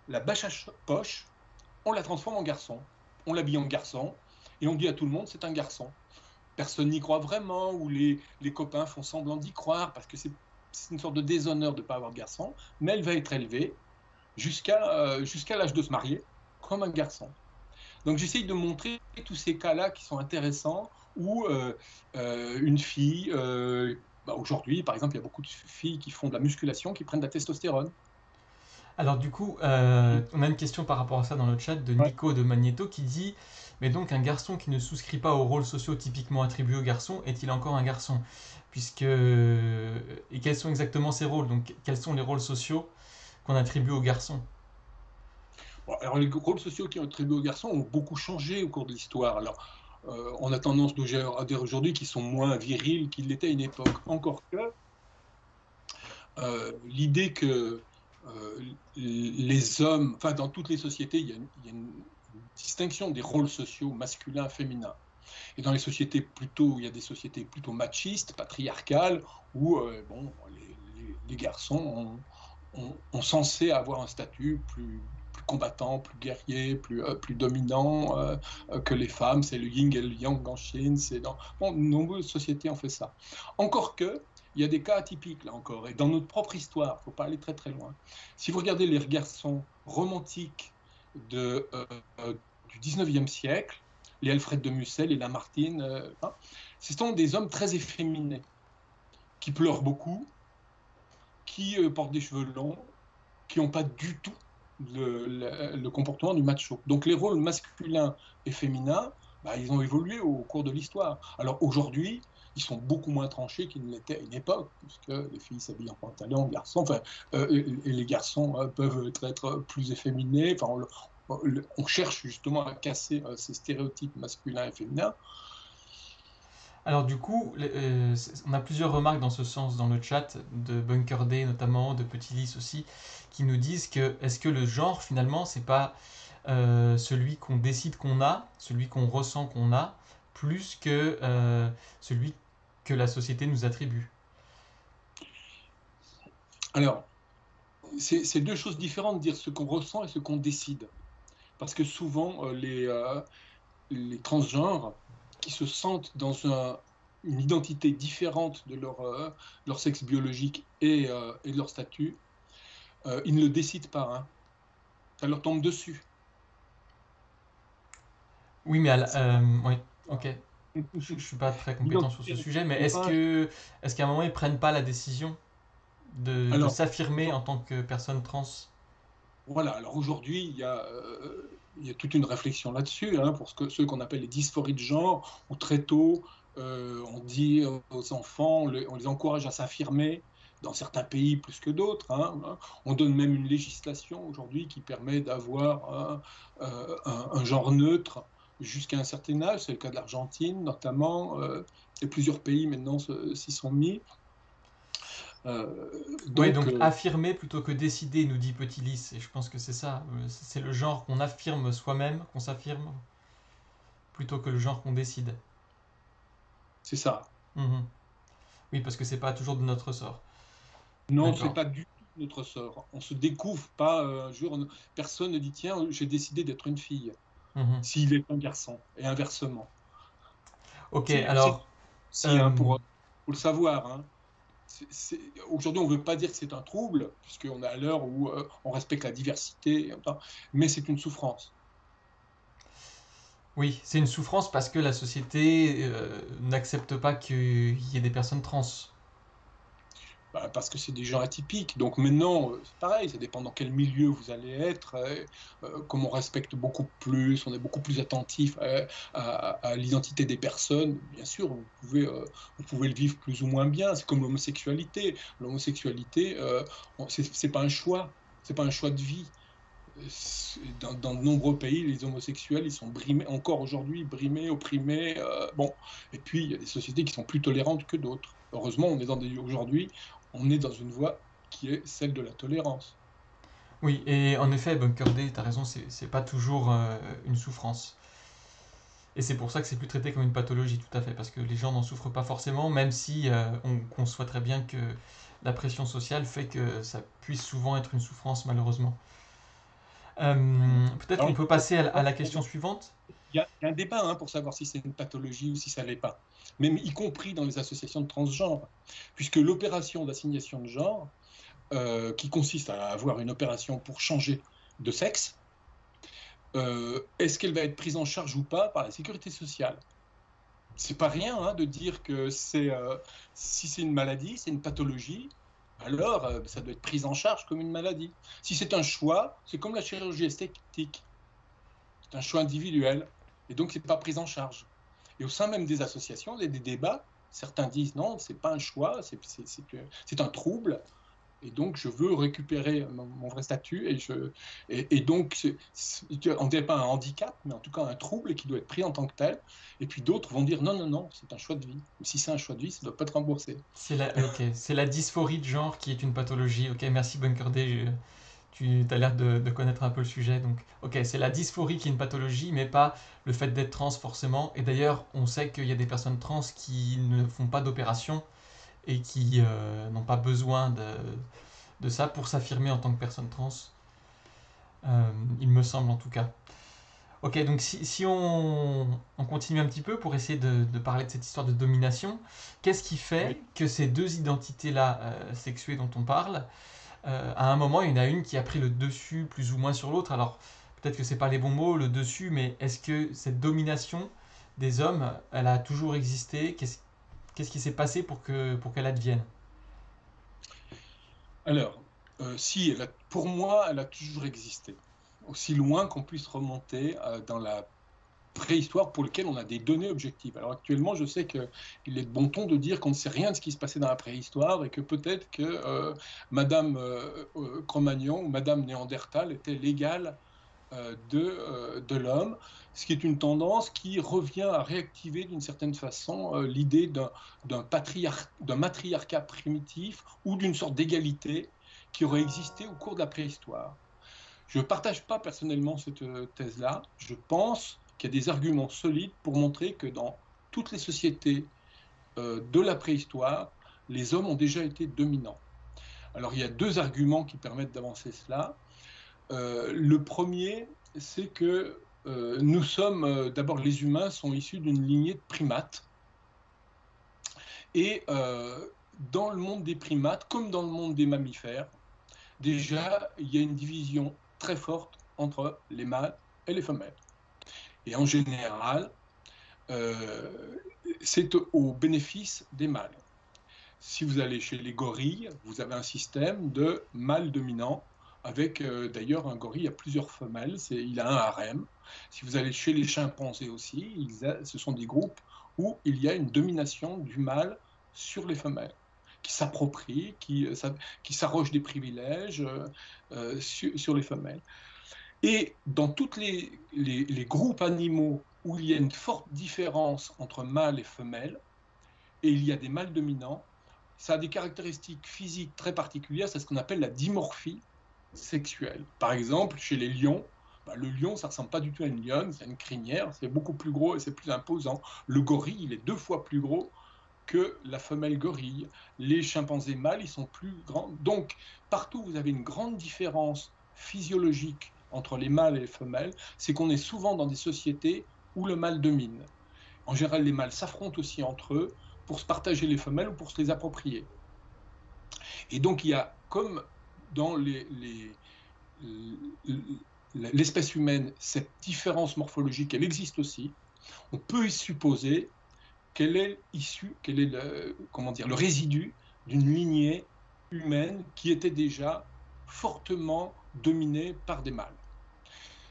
la bâche à poche, on la transforme en garçon. On l'habille en garçon et on dit à tout le monde c'est un garçon. Personne n'y croit vraiment, ou les copains font semblant d'y croire parce que c'est une sorte de déshonneur de ne pas avoir de garçon, mais elle va être élevée jusqu'à l'âge de se marier comme un garçon. Donc j'essaye de montrer tous ces cas-là qui sont intéressants où une fille, aujourd'hui par exemple, il y a beaucoup de filles qui font de la musculation, qui prennent de la testostérone. Alors du coup, on a une question par rapport à ça dans le chat de Ouais. Nico de Magneto qui dit mais donc un garçon qui ne souscrit pas aux rôles sociaux typiquement attribués aux garçons est-il encore un garçon? Puisque et quels sont exactement ces rôles? Donc quels sont les rôles sociaux qu'on attribue aux garçons? Bon, alors les rôles sociaux qui ont été attribués aux garçons ont beaucoup changé au cours de l'histoire. Alors on a tendance à dire aujourd'hui qu'ils sont moins virils qu'ils l'étaient à une époque. Encore que l'idée que les hommes, enfin dans toutes les sociétés, il y a une distinction des rôles sociaux masculins, féminins. Et dans les sociétés plutôt, il y a des sociétés plutôt machistes, patriarcales, où les garçons ont censé avoir un statut plus combattant, plus guerrier, plus dominant que les femmes. C'est le yin et le yang en Chine. De nombreuses sociétés ont fait ça. Encore que, il y a des cas atypiques là encore. Et dans notre propre histoire, il ne faut pas aller très très loin. Si vous regardez les garçons romantiques du 19e siècle, les Alfred de Musset, les Lamartine, ce sont des hommes très efféminés, qui pleurent beaucoup, qui portent des cheveux longs, qui n'ont pas du tout le comportement du macho. Donc les rôles masculins et féminins, ils ont évolué au cours de l'histoire. Alors aujourd'hui, ils sont beaucoup moins tranchés qu'ils ne l'étaient à une époque, puisque les filles s'habillent en pantalon, garçons, et les garçons peuvent être plus efféminés. On cherche justement à casser ces stéréotypes masculins et féminins. Alors du coup, on a plusieurs remarques dans ce sens dans le chat, de Bunker Day notamment, de Petit Lys aussi, qui nous disent que est-ce que le genre finalement c'est pas celui qu'on décide qu'on a, celui qu'on ressent qu'on a, plus que celui que la société nous attribue. Alors, c'est deux choses différentes de dire ce qu'on ressent et ce qu'on décide. Parce que souvent, les transgenres qui se sentent dans une identité différente de leur sexe biologique et de leur statut, ils ne le décident pas, hein. Ça leur tombe dessus. Oui, mais oui, ok. Je suis pas très compétent sur ce L'identité sujet, mais n'est pas... est-ce qu'à un moment ils prennent pas la décision de Alors, s'affirmer en tant que personne trans? voilà, alors aujourd'hui, il y a toute une réflexion là-dessus, hein, pour ceux qu'on appelle les dysphories de genre, où très tôt, on dit aux enfants, on les encourage à s'affirmer, dans certains pays plus que d'autres, hein. On donne même une législation aujourd'hui qui permet d'avoir un genre neutre jusqu'à un certain âge, c'est le cas de l'Argentine notamment, et plusieurs pays maintenant s'y sont mis. Oui, Donc, donc affirmer plutôt que décider, nous dit Petit Lys, et je pense que c'est ça. C'est le genre qu'on affirme soi-même, qu'on s'affirme, plutôt que le genre qu'on décide. c'est ça. Mhm. Oui, parce que c'est pas toujours de notre sort. Non, c'est D'accord. pas du tout notre sort. On se découvre pas un jour. Personne ne dit tiens, j'ai décidé d'être une fille, Mhm. s'il est un garçon, et inversement. Ok, C'est alors, si hein, euh, pour le savoir. Hein. Aujourd'hui, on ne veut pas dire que c'est un trouble, puisqu'on est à l'heure où on respecte la diversité, mais c'est une souffrance. oui, c'est une souffrance parce que la société n'accepte pas qu'il y ait des personnes trans. Bah, parce que c'est des gens atypiques. Donc maintenant, c'est pareil, ça dépend dans quel milieu vous allez être. Comme on respecte beaucoup plus, on est beaucoup plus attentif à l'identité des personnes, bien sûr, vous pouvez le vivre plus ou moins bien. C'est comme l'homosexualité. L'homosexualité, c'est pas un choix, c'est pas un choix de vie. Dans de nombreux pays, les homosexuels, ils sont brimés, encore aujourd'hui, brimés, opprimés. Bon, et puis il y a des sociétés qui sont plus tolérantes que d'autres. Heureusement, aujourd'hui, on est dans une voie qui est celle de la tolérance. Oui, et en effet, Bunker D, t'as raison, c'est pas toujours une souffrance. Et c'est pour ça que c'est plus traité comme une pathologie, tout à fait, parce que les gens n'en souffrent pas forcément, même si on conçoit très bien que la pression sociale fait que ça puisse souvent être une souffrance, malheureusement. Peut-être Alors, qu'on peut passer à la question suivante. il y a un débat, hein, pour savoir si c'est une pathologie ou si ça ne l'est pas, même y compris dans les associations de transgenres, puisque l'opération d'assignation de genre, qui consiste à avoir une opération pour changer de sexe, est-ce qu'elle va être prise en charge ou pas par la sécurité sociale? C'est pas rien, hein, de dire que si c'est une maladie, c'est une pathologie, alors ça doit être pris en charge comme une maladie. Si c'est un choix, c'est comme la chirurgie esthétique, c'est un choix individuel, et donc c'est pas pris en charge. Et au sein même des associations, il y a des débats. Certains disent non, c'est pas un choix, c'est un trouble. Et donc, je veux récupérer mon vrai statut. Et donc, on ne dirait pas un handicap, mais en tout cas un trouble qui doit être pris en tant que tel. Et puis d'autres vont dire non, non, non, c'est un choix de vie. Si c'est un choix de vie, ça ne doit pas être remboursé. Ok, c'est la dysphorie de genre qui est une pathologie. Ok, merci Bunker D, tu as l'air de connaître un peu le sujet. Donc, ok, c'est la dysphorie qui est une pathologie, mais pas le fait d'être trans forcément. Et d'ailleurs, on sait qu'il y a des personnes trans qui ne font pas d'opération et qui n'ont pas besoin de ça pour s'affirmer en tant que personne trans. Il me semble en tout cas. Ok, donc si on continue un petit peu pour essayer de parler de cette histoire de domination, qu'est-ce qui fait Oui. que ces deux identités-là sexuées dont on parle, à un moment, il y en a une qui a pris le dessus plus ou moins sur l'autre. Alors, peut-être que c'est pas les bons mots, le dessus, mais est-ce que cette domination des hommes, elle a toujours existé? Qu'est-ce qui s'est passé pour qu'elle advienne? Alors, si, pour moi, elle a toujours existé. Aussi loin qu'on puisse remonter dans la préhistoire pour lequel on a des données objectives. Alors actuellement, je sais qu'il est de bon ton de dire qu'on ne sait rien de ce qui se passait dans la préhistoire et que peut-être que Madame Cro-Magnon ou Madame Néandertal était l'égale de l'homme, ce qui est une tendance qui revient à réactiver d'une certaine façon l'idée d'un matriarcat primitif ou d'une sorte d'égalité qui aurait existé au cours de la préhistoire. Je ne partage pas personnellement cette thèse-là. Je pense qu'il y a des arguments solides pour montrer que dans toutes les sociétés de la préhistoire, les hommes ont déjà été dominants. Alors il y a deux arguments qui permettent d'avancer cela. Le premier, c'est que nous sommes, d'abord les humains sont issus d'une lignée de primates. Et dans le monde des primates, comme dans le monde des mammifères, déjà il y a une division très forte entre les mâles et les femelles. Et en général, c'est au bénéfice des mâles. Si vous allez chez les gorilles, vous avez un système de mâles dominants, avec d'ailleurs un gorille a plusieurs femelles, il a un harem. Si vous allez chez les chimpanzés aussi, ce sont des groupes où il y a une domination du mâle sur les femelles, qui s'approprient, qui s'arrogent des privilèges sur les femelles. Et dans tous les groupes animaux où il y a une forte différence entre mâles et femelles, et il y a des mâles dominants, ça a des caractéristiques physiques très particulières, c'est ce qu'on appelle la dimorphie sexuelle. Par exemple, chez les lions, le lion, ça ne ressemble pas du tout à une lionne, c'est une crinière, c'est beaucoup plus gros et c'est plus imposant. Le gorille, il est 2 fois plus gros que la femelle gorille. Les chimpanzés mâles, ils sont plus grands. Donc, partout où vous avez une grande différence physiologique entre les mâles et les femelles, c'est qu'on est souvent dans des sociétés où le mâle domine. En général, les mâles s'affrontent aussi entre eux pour se partager les femelles ou pour se les approprier. Et donc, il y a, comme dans l'espèce humaine, cette différence morphologique, elle existe aussi. On peut y supposer qu'elle est issue, qu'elle est le résidu d'une lignée humaine qui était déjà fortement dominée par des mâles.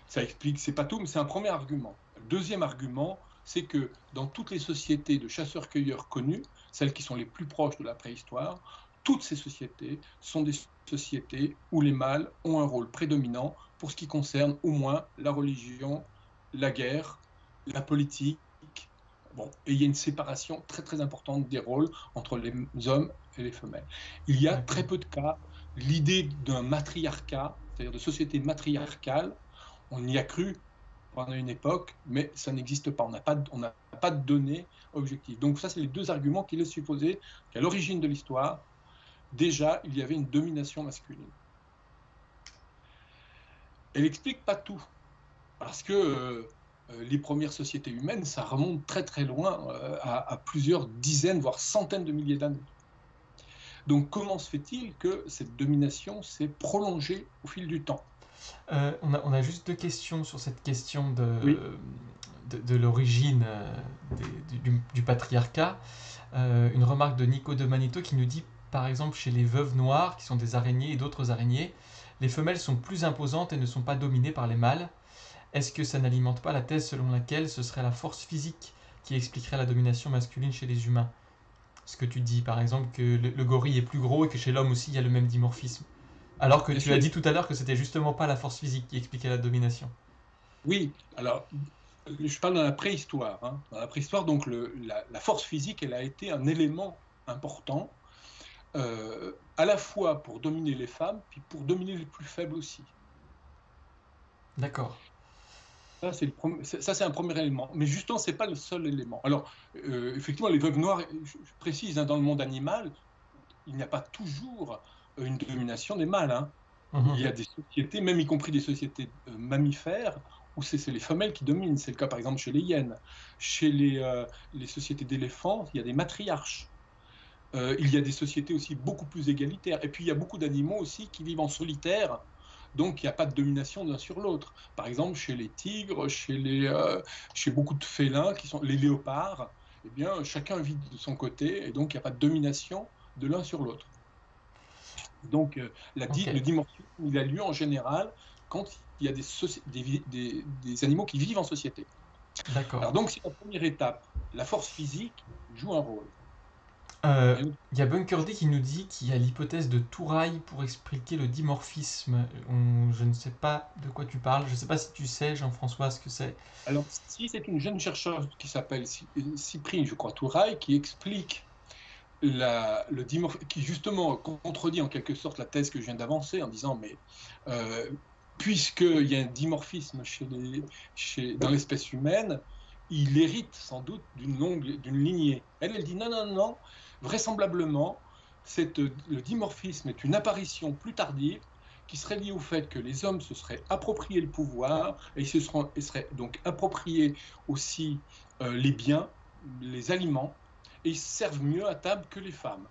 Ça explique, c'est pas tout, mais c'est un premier argument. Le deuxième argument, c'est que dans toutes les sociétés de chasseurs-cueilleurs connues, celles qui sont les plus proches de la préhistoire, toutes ces sociétés sont des sociétés où les mâles ont un rôle prédominant pour ce qui concerne au moins la religion, la guerre, la politique. Bon, et il y a une séparation très très importante des rôles entre les hommes et les femelles. Il y a très peu de cas. L'idée d'un matriarcat, c'est-à-dire de société matriarcale, on y a cru pendant une époque, mais ça n'existe pas. On n'a pas de données objectives. Donc ça, c'est les deux arguments qui laissent supposer qu'à l'origine de l'histoire, déjà, il y avait une domination masculine. Elle n'explique pas tout, parce que les premières sociétés humaines, ça remonte très très loin, à plusieurs dizaines, voire centaines de milliers d'années. Donc comment se fait-il que cette domination s'est prolongée au fil du temps ? On a juste 2 questions sur cette question Oui. de l'origine du patriarcat. Une remarque de Nico de Manito qui nous dit, par exemple, chez les veuves noires, qui sont des araignées et d'autres araignées, les femelles sont plus imposantes et ne sont pas dominées par les mâles. Est-ce que ça n'alimente pas la thèse selon laquelle ce serait la force physique qui expliquerait la domination masculine chez les humains ? Ce que tu dis, par exemple, que le gorille est plus gros et que chez l'homme aussi il y a le même dimorphisme. Alors que tu as dit tout à l'heure que c'était justement pas la force physique qui expliquait la domination. Oui, alors je parle dans la préhistoire. Hein. Dans la préhistoire, donc la force physique, elle a été un élément important, à la fois pour dominer les femmes, puis pour dominer les plus faibles aussi. D'accord. Ça, c'est un premier élément. Mais justement, ce n'est pas le seul élément. Alors, effectivement, les veuves noires, je précise, hein, dans le monde animal, il n'y a pas toujours une domination des mâles. Hein. Il y a des sociétés, même y compris des sociétés mammifères, où c'est les femelles qui dominent. C'est le cas, par exemple, chez les hyènes. Chez les sociétés d'éléphants, il y a des matriarches. Il y a des sociétés aussi beaucoup plus égalitaires. Et puis, il y a beaucoup d'animaux aussi qui vivent en solitaire. Donc, il n'y a pas de domination l'un sur l'autre. Par exemple, chez les tigres, chez beaucoup de félins, qui sont les léopards, eh bien, chacun vit de son côté, et donc il n'y a pas de domination de l'un sur l'autre. Donc, le dimorphisme, il a lieu en général quand il y a des animaux qui vivent en société. D'accord. Alors, donc, c'est la première étape. La force physique joue un rôle. Il y a Bunker D qui nous dit qu'il y a l'hypothèse de Touraille pour expliquer le dimorphisme. Je ne sais pas de quoi tu parles. Je ne sais pas si tu sais, Jean-François, ce que c'est. Alors, si c'est une jeune chercheuse qui s'appelle Cyprine, je crois, Touraille, qui explique le dimorphisme, qui justement contredit en quelque sorte la thèse que je viens d'avancer en disant mais puisqu'il y a un dimorphisme dans l'espèce humaine, il hérite sans doute d'une lignée. Elle dit non, non, non, vraisemblablement, le dimorphisme est une apparition plus tardive qui serait liée au fait que les hommes se seraient appropriés le pouvoir et seraient donc appropriés aussi les biens, les aliments, et ils servent mieux à table que les femmes.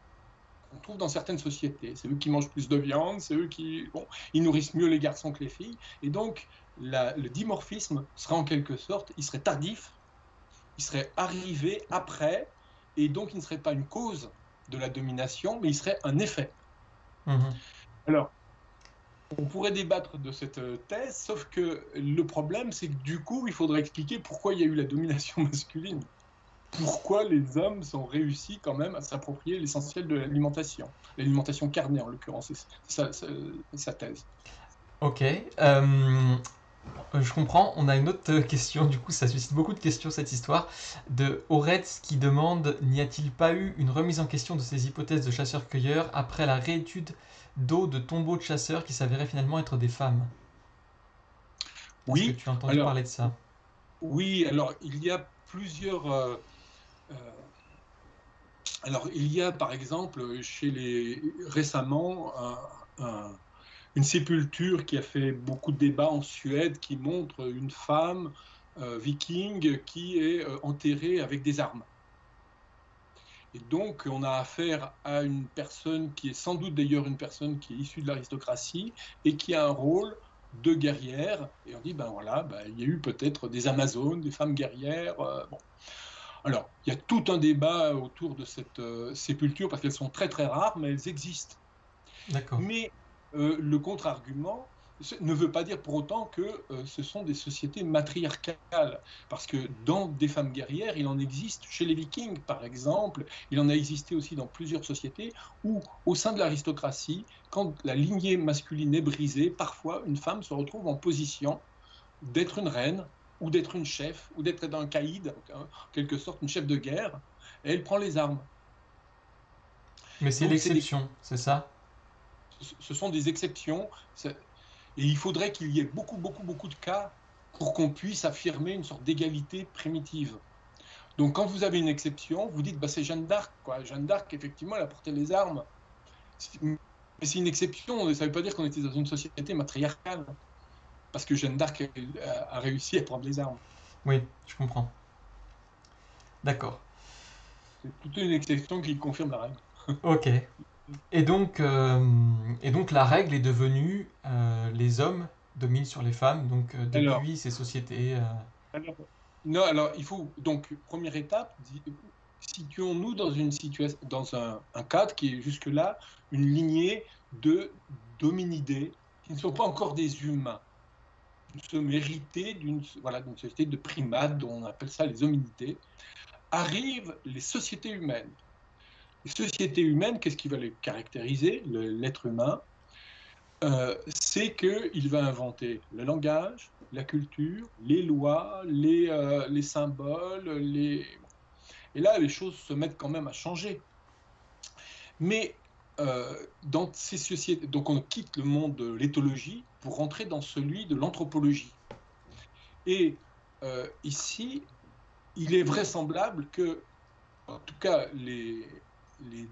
On trouve dans certaines sociétés. C'est eux qui mangent plus de viande, c'est eux qui... Bon, ils nourrissent mieux les garçons que les filles. Et donc, le dimorphisme serait en quelque sorte, il serait tardif, il serait arrivé après, et donc il ne serait pas une cause de la domination, mais il serait un effet. Alors, on pourrait débattre de cette thèse, sauf que le problème, c'est que du coup, il faudrait expliquer pourquoi il y a eu la domination masculine. Pourquoi les hommes sont réussis quand même à s'approprier l'essentiel de l'alimentation carnée en l'occurrence, c'est sa thèse. Ok, je comprends. On a une autre question, du coup ça suscite beaucoup de questions cette histoire, de Oretz qui demande: n'y a-t-il pas eu une remise en question de ces hypothèses de chasseurs-cueilleurs après la réétude d'eau de tombeaux de chasseurs qui s'avéraient finalement être des femmes? Est-ce que Oui, tu as entendu parler de ça? Oui, alors il y a plusieurs... alors il y a par exemple récemment une sépulture qui a fait beaucoup de débats en Suède qui montre une femme viking qui est enterrée avec des armes. Et donc, on a affaire à une personne qui est sans doute d'ailleurs une personne qui est issue de l'aristocratie et qui a un rôle de guerrière. Et on dit, ben voilà, il y a eu peut-être des Amazones, des femmes guerrières. Bon. Alors, il y a tout un débat autour de cette sépulture parce qu'elles sont très très rares, mais elles existent. D'accord. Mais le contre-argument ne veut pas dire pour autant que ce sont des sociétés matriarcales, parce que dans des femmes guerrières, il en existe chez les Vikings, par exemple, il en a existé aussi dans plusieurs sociétés, où au sein de l'aristocratie, quand la lignée masculine est brisée, parfois une femme se retrouve en position d'être une reine, ou d'être une chef, ou d'être un caïd, en quelque sorte une chef de guerre, et elle prend les armes. Mais c'est l'exception, c'est ça? Ce sont des exceptions. Et il faudrait qu'il y ait beaucoup, beaucoup, beaucoup de cas pour qu'on puisse affirmer une sorte d'égalité primitive. Donc quand vous avez une exception, vous dites, c'est Jeanne d'Arc, quoi. Jeanne d'Arc, effectivement, elle a porté les armes. Mais c'est une exception, ça ne veut pas dire qu'on était dans une société matriarcale. Parce que Jeanne d'Arc a réussi à prendre les armes. Oui, je comprends. D'accord. C'est plutôt une exception qui confirme la règle. Ok. Et donc la règle est devenue les hommes dominent sur les femmes, donc depuis ces sociétés. Non, alors il faut donc première étape, situons-nous dans une situation, dans un cadre qui est jusque-là une lignée de dominidés qui ne sont pas encore des humains. Nous sommes hérités d'une société de primates, dont on appelle ça les hominités. Arrivent les sociétés humaines. Les sociétés humaines, qu'est-ce qui va les caractériser, l'être humain? C'est qu'il va inventer le langage, la culture, les lois, les symboles, et là, les choses se mettent quand même à changer. Mais dans ces sociétés, donc on quitte le monde de l'éthologie pour rentrer dans celui de l'anthropologie. Et ici, il est vraisemblable que, en tout cas, les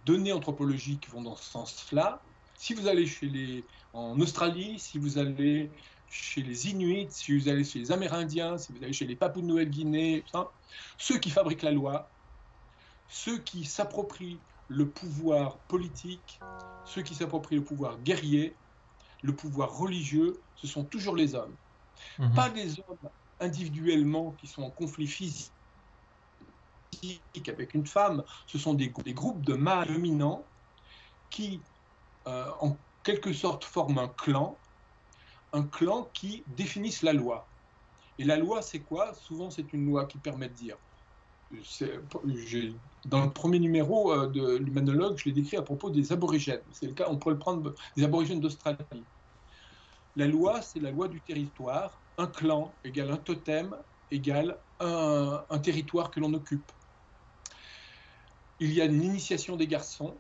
données anthropologiques vont dans ce sens-là. Si vous allez en Australie, si vous allez chez les Inuits, si vous allez chez les Amérindiens, si vous allez chez les Papous de Nouvelle-Guinée, ceux qui fabriquent la loi, ceux qui s'approprient le pouvoir politique, ceux qui s'approprient le pouvoir guerrier, le pouvoir religieux, ce sont toujours les hommes. Pas des hommes individuellement qui sont en conflit physique avec une femme, ce sont des groupes de mâles dominants qui, en quelque sorte, forment un clan qui définissent la loi. Et la loi, c'est quoi? Souvent, c'est une loi qui permet de dire. Dans le premier numéro de l'Humanologue, je l'ai décrit à propos des aborigènes. C'est le cas, on pourrait le prendre des aborigènes d'Australie. La loi, c'est la loi du territoire. Un clan égale un totem égale un territoire que l'on occupe. Il y a une initiation des garçons.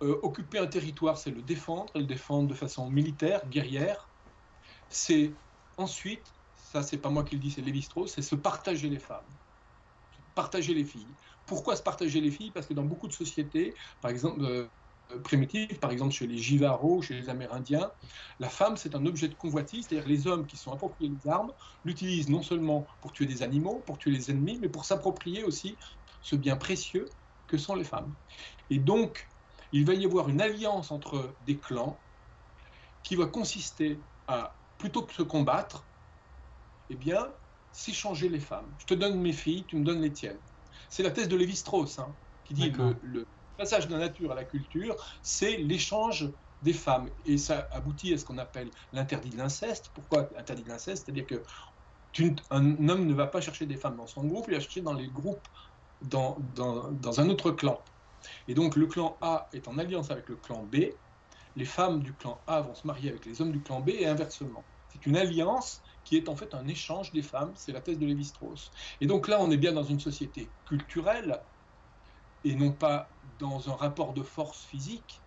Occuper un territoire, c'est le défendre de façon militaire, guerrière. c'est ensuite, ça c'est pas moi qui le dis, c'est Lévi-Strauss, c'est se partager les femmes, partager les filles. Pourquoi se partager les filles? Parce que dans beaucoup de sociétés, par exemple primitives, par exemple chez les Jivaros, chez les Amérindiens, la femme c'est un objet de convoitise, c'est-à-dire les hommes qui sont appropriés les armes l'utilisent non seulement pour tuer des animaux, pour tuer les ennemis, mais pour s'approprier aussi ce bien précieux que sont les femmes. Et donc, il va y avoir une alliance entre des clans qui va consister à, plutôt que se combattre, eh bien, s'échanger les femmes. Je te donne mes filles, tu me donnes les tiennes. C'est la thèse de Lévi-Strauss, hein, qui dit le passage de la nature à la culture, c'est l'échange des femmes. Et ça aboutit à ce qu'on appelle l'interdit de l'inceste. Pourquoi interdit de l'inceste? C'est-à-dire que un homme ne va pas chercher des femmes dans son groupe, il va chercher dans les groupes, dans un autre clan. Et donc le clan A est en alliance avec le clan B, les femmes du clan A vont se marier avec les hommes du clan B et inversement. C'est une alliance qui est en fait un échange des femmes, c'est la thèse de Lévi-Strauss. Et donc là, on est bien dans une société culturelle et non pas dans un rapport de force physique,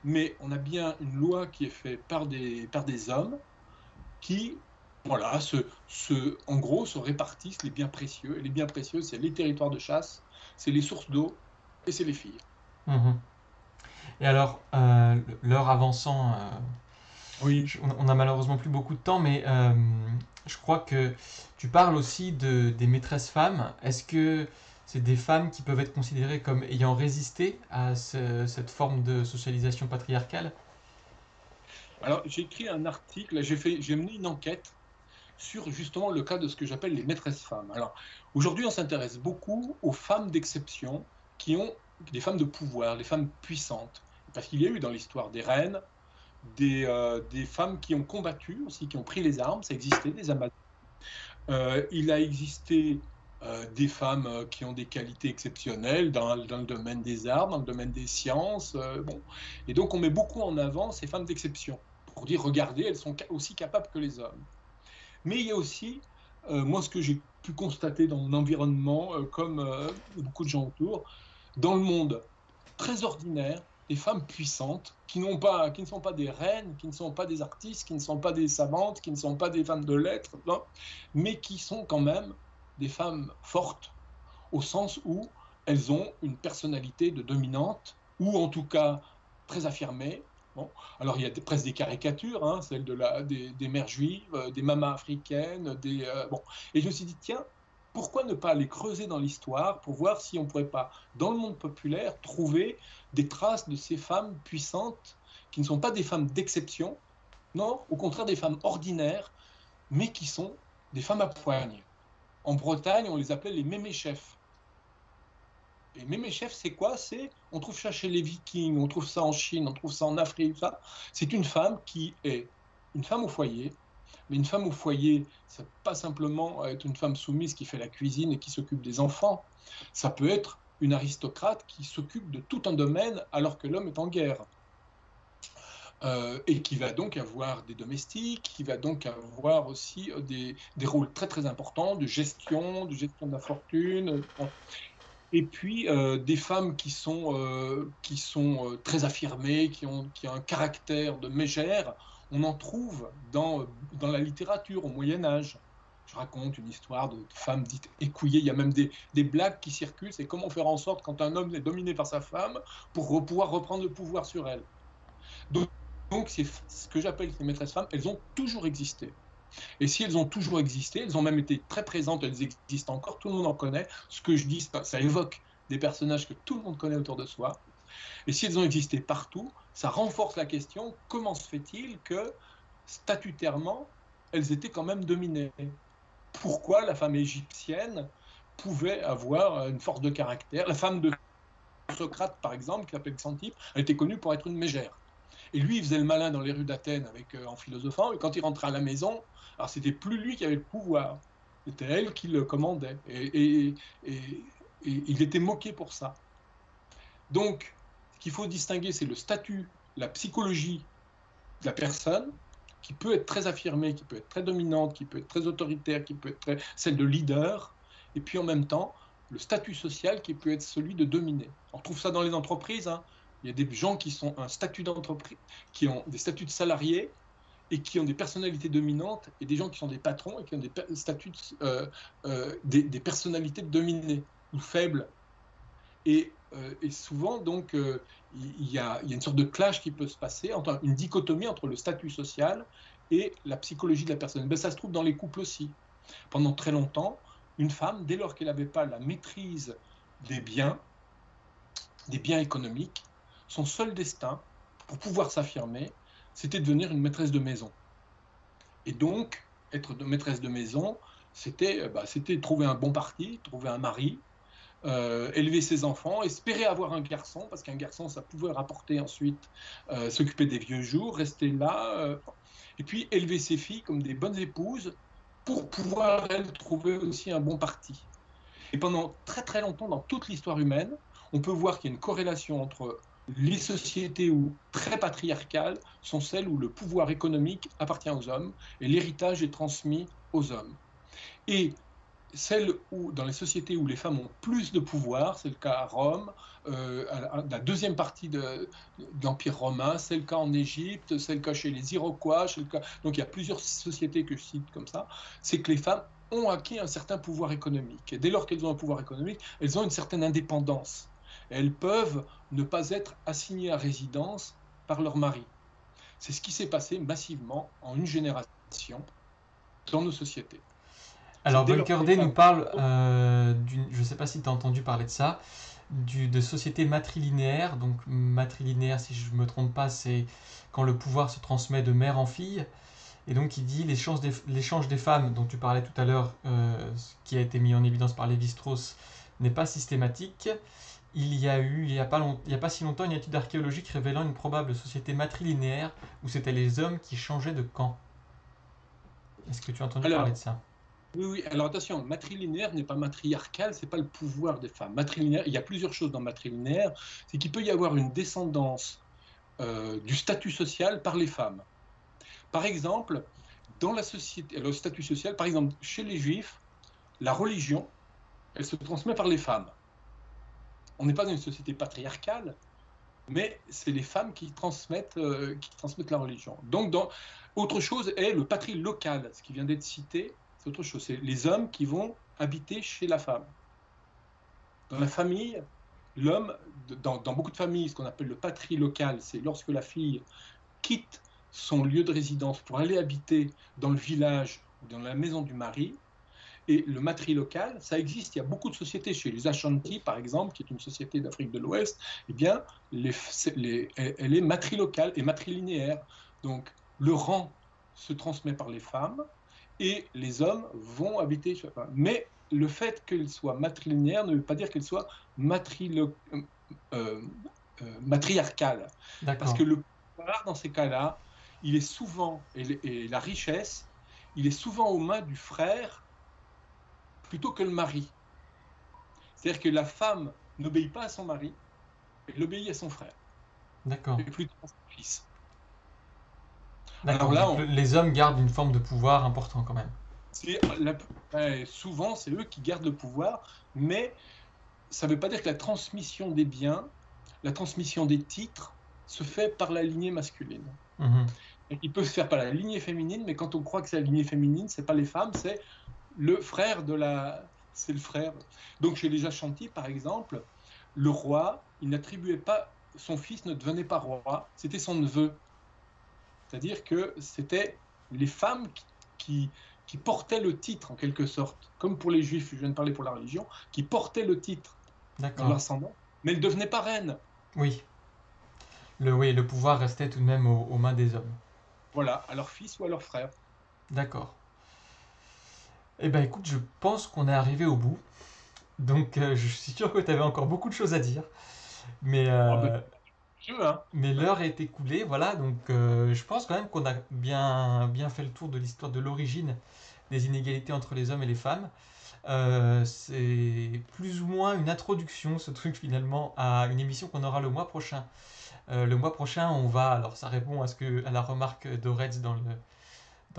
mais on a bien une loi qui est faite par des hommes qui, voilà, en gros, se répartissent les biens précieux. Et les biens précieux, c'est les territoires de chasse, c'est les sources d'eau et c'est les filles. Mhm. Et alors, l'heure avançant, oui. On n'a malheureusement plus beaucoup de temps, mais je crois que tu parles aussi des maîtresses femmes. Est-ce que c'est des femmes qui peuvent être considérées comme ayant résisté à cette forme de socialisation patriarcale? Alors, j'ai écrit un article, j'ai mené une enquête sur justement le cas de ce que j'appelle les maîtresses femmes. Alors, aujourd'hui, on s'intéresse beaucoup aux femmes d'exception qui ont des femmes de pouvoir, les femmes puissantes. Parce qu'il y a eu dans l'histoire des reines, des femmes qui ont combattu aussi, qui ont pris les armes, ça existait, des Amazones. Il a existé des femmes qui ont des qualités exceptionnelles dans le domaine des arts, dans le domaine des sciences. Bon. Et donc on met beaucoup en avant ces femmes d'exception, pour dire, regardez, elles sont aussi capables que les hommes. Mais il y a aussi, moi ce que j'ai pu constater dans mon environnement, comme beaucoup de gens autour, dans le monde très ordinaire, des femmes puissantes qui ne sont pas des reines, qui ne sont pas des artistes, qui ne sont pas des savantes, qui ne sont pas des femmes de lettres, non, mais qui sont quand même des femmes fortes, au sens où elles ont une personnalité de dominante, ou en tout cas très affirmée. Bon. Alors il y a presque des caricatures, hein, celles des mères juives, des mamas africaines, bon. Et je me suis dit, tiens, pourquoi ne pas aller creuser dans l'histoire pour voir si on ne pourrait pas, dans le monde populaire, trouver des traces de ces femmes puissantes qui ne sont pas des femmes d'exception, non, au contraire des femmes ordinaires, mais qui sont des femmes à poigne. En Bretagne, on les appelait les méméchefs. Et méméchef, c'est quoi? On trouve ça chez les Vikings, on trouve ça en Chine, on trouve ça en Afrique, ça. C'est une femme qui est une femme au foyer. Mais une femme au foyer, c'est pas simplement être une femme soumise qui fait la cuisine et qui s'occupe des enfants. Ça peut être une aristocrate qui s'occupe de tout un domaine alors que l'homme est en guerre. Et qui va donc avoir des domestiques, qui va donc avoir aussi des rôles très très importants de gestion de la fortune. Et puis des femmes qui sont très affirmées, qui ont un caractère de mégère, on en trouve dans la littérature au Moyen-Âge. Je raconte une histoire de femmes dites écouillées. Il y a même des blagues qui circulent. C'est comment faire en sorte, quand un homme est dominé par sa femme, pour pouvoir reprendre le pouvoir sur elle. Donc c'est ce que j'appelle ces maîtresses femmes, elles ont toujours existé. Et si elles ont toujours existé, elles ont même été très présentes, elles existent encore, tout le monde en connaît. Ce que je dis, ça évoque des personnages que tout le monde connaît autour de soi. Et si elles ont existé partout, ça renforce la question, comment se fait-il que, statutairement, elles étaient quand même dominées? Pourquoi la femme égyptienne pouvait avoir une force de caractère? La femme de Socrate, par exemple, qui s'appelle Xanthippe, elle était connue pour être une mégère. Et lui, il faisait le malin dans les rues d'Athènes en philosophant, et quand il rentrait à la maison, alors c'était plus lui qui avait le pouvoir, c'était elle qui le commandait. Et il était moqué pour ça. Donc, ce qu'il faut distinguer, c'est le statut, la psychologie de la personne, qui peut être très affirmée, qui peut être très dominante, qui peut être très autoritaire, qui peut être celle de leader, et puis en même temps, le statut social qui peut être celui de dominer. On retrouve ça dans les entreprises, hein. Il y a des gens qui sont un statut d'entreprise, qui ont des statuts de salariés et qui ont des personnalités dominantes, et des gens qui sont des patrons et qui ont des statuts, des personnalités dominées ou faibles. Et souvent, donc, il y a une sorte de clash qui peut se passer, entre une dichotomie entre le statut social et la psychologie de la personne. Ben, ça se trouve dans les couples aussi. Pendant très longtemps, une femme, dès lors qu'elle n'avait pas la maîtrise des biens économiques, son seul destin, pour pouvoir s'affirmer, c'était de devenir une maîtresse de maison. Et donc, être maîtresse de maison, c'était trouver un bon parti, trouver un mari, élever ses enfants, espérer avoir un garçon, parce qu'un garçon, ça pouvait rapporter ensuite, s'occuper des vieux jours, rester là, et puis élever ses filles comme des bonnes épouses pour pouvoir, elles, trouver aussi un bon parti. Et pendant très très longtemps, dans toute l'histoire humaine, on peut voir qu'il y a une corrélation entre les sociétés très patriarcales sont celles où le pouvoir économique appartient aux hommes et l'héritage est transmis aux hommes. Et celles dans les sociétés où les femmes ont plus de pouvoir, c'est le cas à Rome, la deuxième partie de l'Empire romain, c'est le cas en Égypte, c'est le cas chez les Iroquois, donc il y a plusieurs sociétés que je cite comme ça, c'est que les femmes ont acquis un certain pouvoir économique. Et dès lors qu'elles ont un pouvoir économique, elles ont une certaine indépendance. Elles peuvent ne pas être assignées à résidence par leur mari. C'est ce qui s'est passé massivement en une génération dans nos sociétés. Alors, Volker-D nous parle je ne sais pas si tu as entendu parler de ça, de société matrilinéaire. Donc, matrilinéaire, si je ne me trompe pas, c'est quand le pouvoir se transmet de mère en fille. Et donc, il dit l'échange des femmes, dont tu parlais tout à l'heure, qui a été mis en évidence par Lévi-Strauss, n'est pas systématique. Il y a pas si longtemps, une étude archéologique révélant une probable société matrilinéaire où c'était les hommes qui changeaient de camp. Est-ce que tu as entendu parler de ça? Oui, alors attention, matrilinéaire n'est pas matriarcal, c'est pas le pouvoir des femmes. Matrilinéaire, il y a plusieurs choses dans matrilinéaire, c'est qu'il peut y avoir une descendance du statut social par les femmes. Par exemple, dans la société, le statut social, par exemple, chez les Juifs, la religion, elle se transmet par les femmes. On n'est pas dans une société patriarcale, mais c'est les femmes qui transmettent la religion. Donc, autre chose est le patrilocal, ce qui vient d'être cité. C'est autre chose, c'est les hommes qui vont habiter chez la femme. Dans la famille, l'homme, dans beaucoup de familles, ce qu'on appelle le patrilocal, c'est lorsque la fille quitte son lieu de résidence pour aller habiter dans le village ou dans la maison du mari. Et le matrilocal, ça existe, il y a beaucoup de sociétés, chez les Ashanti par exemple, qui est une société d'Afrique de l'Ouest, eh bien, elle est matrilocale et matrilinéaire. Donc, le rang se transmet par les femmes, et les hommes vont habiter chez la femme. Mais le fait qu'elle soit matrilinéaire ne veut pas dire qu'elle soit matriarcale. Parce que le pouvoir, dans ces cas-là, il est souvent, et la richesse, il est souvent aux mains du frère plutôt que le mari. C'est-à-dire que la femme n'obéit pas à son mari, elle obéit à son frère. D'accord. Et plutôt à son fils. D'accord. Alors là, les hommes gardent une forme de pouvoir important quand même. Souvent, c'est eux qui gardent le pouvoir, mais ça ne veut pas dire que la transmission des biens, la transmission des titres, se fait par la lignée masculine. Mmh. Il peut se faire par la lignée féminine, mais quand on croit que c'est la lignée féminine, c'est pas les femmes, c'est le frère c'est le frère. Donc chez les Ashanti, par exemple, le roi, il n'attribuait pas, son fils ne devenait pas roi, c'était son neveu. C'est-à-dire que c'était les femmes qui portaient le titre, en quelque sorte, comme pour les Juifs, je viens de parler pour la religion, qui portaient le titre dans l'ascendant, mais elles ne devenaient pas reines. Oui. Le pouvoir restait tout de même aux mains des hommes. Voilà, à leur fils ou à leur frère. D'accord. Eh bien écoute, je pense qu'on est arrivé au bout. Donc je suis sûr que tu avais encore beaucoup de choses à dire. Mais, mais l'heure est écoulée, voilà. Donc je pense quand même qu'on a bien fait le tour de l'histoire de l'origine des inégalités entre les hommes et les femmes. C'est plus ou moins une introduction, ce truc finalement, à une émission qu'on aura le mois prochain. Le mois prochain, on va, alors ça répond à la remarque d'Oretz dans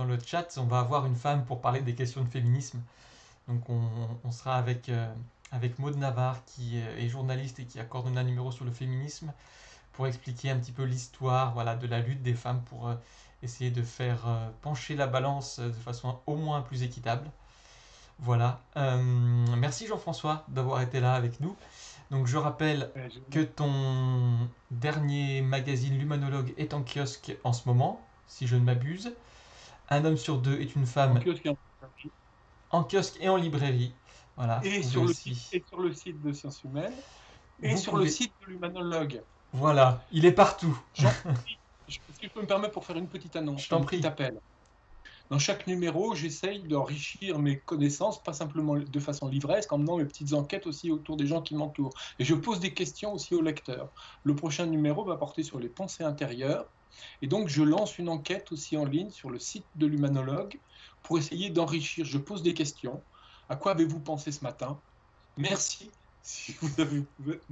le chat, on va avoir une femme pour parler des questions de féminisme. Donc on sera avec Maud Navarre qui est journaliste et qui a coordonné un numéro sur le féminisme, pour expliquer un petit peu l'histoire, voilà, de la lutte des femmes pour essayer de faire pencher la balance de façon au moins plus équitable. Voilà. Merci Jean-François d'avoir été là avec nous. Donc je rappelle que ton dernier magazine, l'Humanologue, est en kiosque en ce moment, si je ne m'abuse. Un homme sur deux est une En femme, kiosque et en kiosque et en librairie. Voilà, vous et pouvez sur le site, aussi. et sur le site de Sciences Humaines, et Vous sur le pouvez. site de l'Humanologue. Voilà, il est partout. Jean, est-ce que je peux me permettre pour faire une petite Je annonce, t'en un petit prie. appel? Dans chaque numéro, j'essaye d'enrichir mes connaissances, pas simplement de façon livresque, en menant mes petites enquêtes aussi autour des gens qui m'entourent. Et je pose des questions aussi aux lecteurs. Le prochain numéro va porter sur les pensées intérieures. Et donc, je lance une enquête aussi en ligne sur le site de l'Humanologue pour essayer d'enrichir. Je pose des questions. À quoi avez-vous pensé ce matin? Merci si vous avez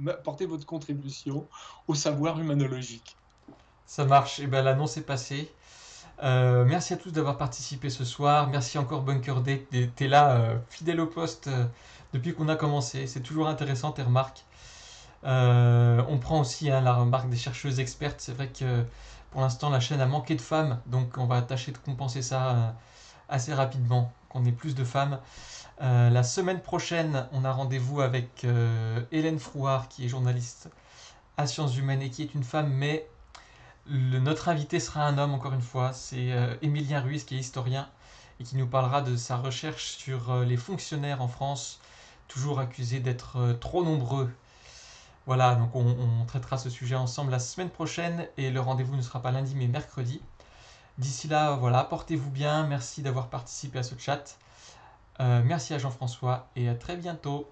apporté votre contribution au savoir humanologique. Ça marche. Et ben l'annonce est passée. Merci à tous d'avoir participé ce soir. Merci encore Bunker Day. T'es là, fidèle au poste depuis qu'on a commencé. C'est toujours intéressant tes remarques. On prend aussi la remarque des chercheuses expertes. C'est vrai que pour l'instant la chaîne a manqué de femmes, donc on va tâcher de compenser ça assez rapidement, qu'on ait plus de femmes. La semaine prochaine, on a rendez-vous avec Hélène Frouard, qui est journaliste à Sciences Humaines et qui est une femme, mais notre invité sera un homme, encore une fois. C'est Émilien Ruiz, qui est historien et qui nous parlera de sa recherche sur les fonctionnaires en France, toujours accusés d'être trop nombreux. Voilà, donc on traitera ce sujet ensemble la semaine prochaine et le rendez-vous ne sera pas lundi mais mercredi. D'ici là, voilà, portez-vous bien. Merci d'avoir participé à ce chat. Merci à Jean-François et à très bientôt.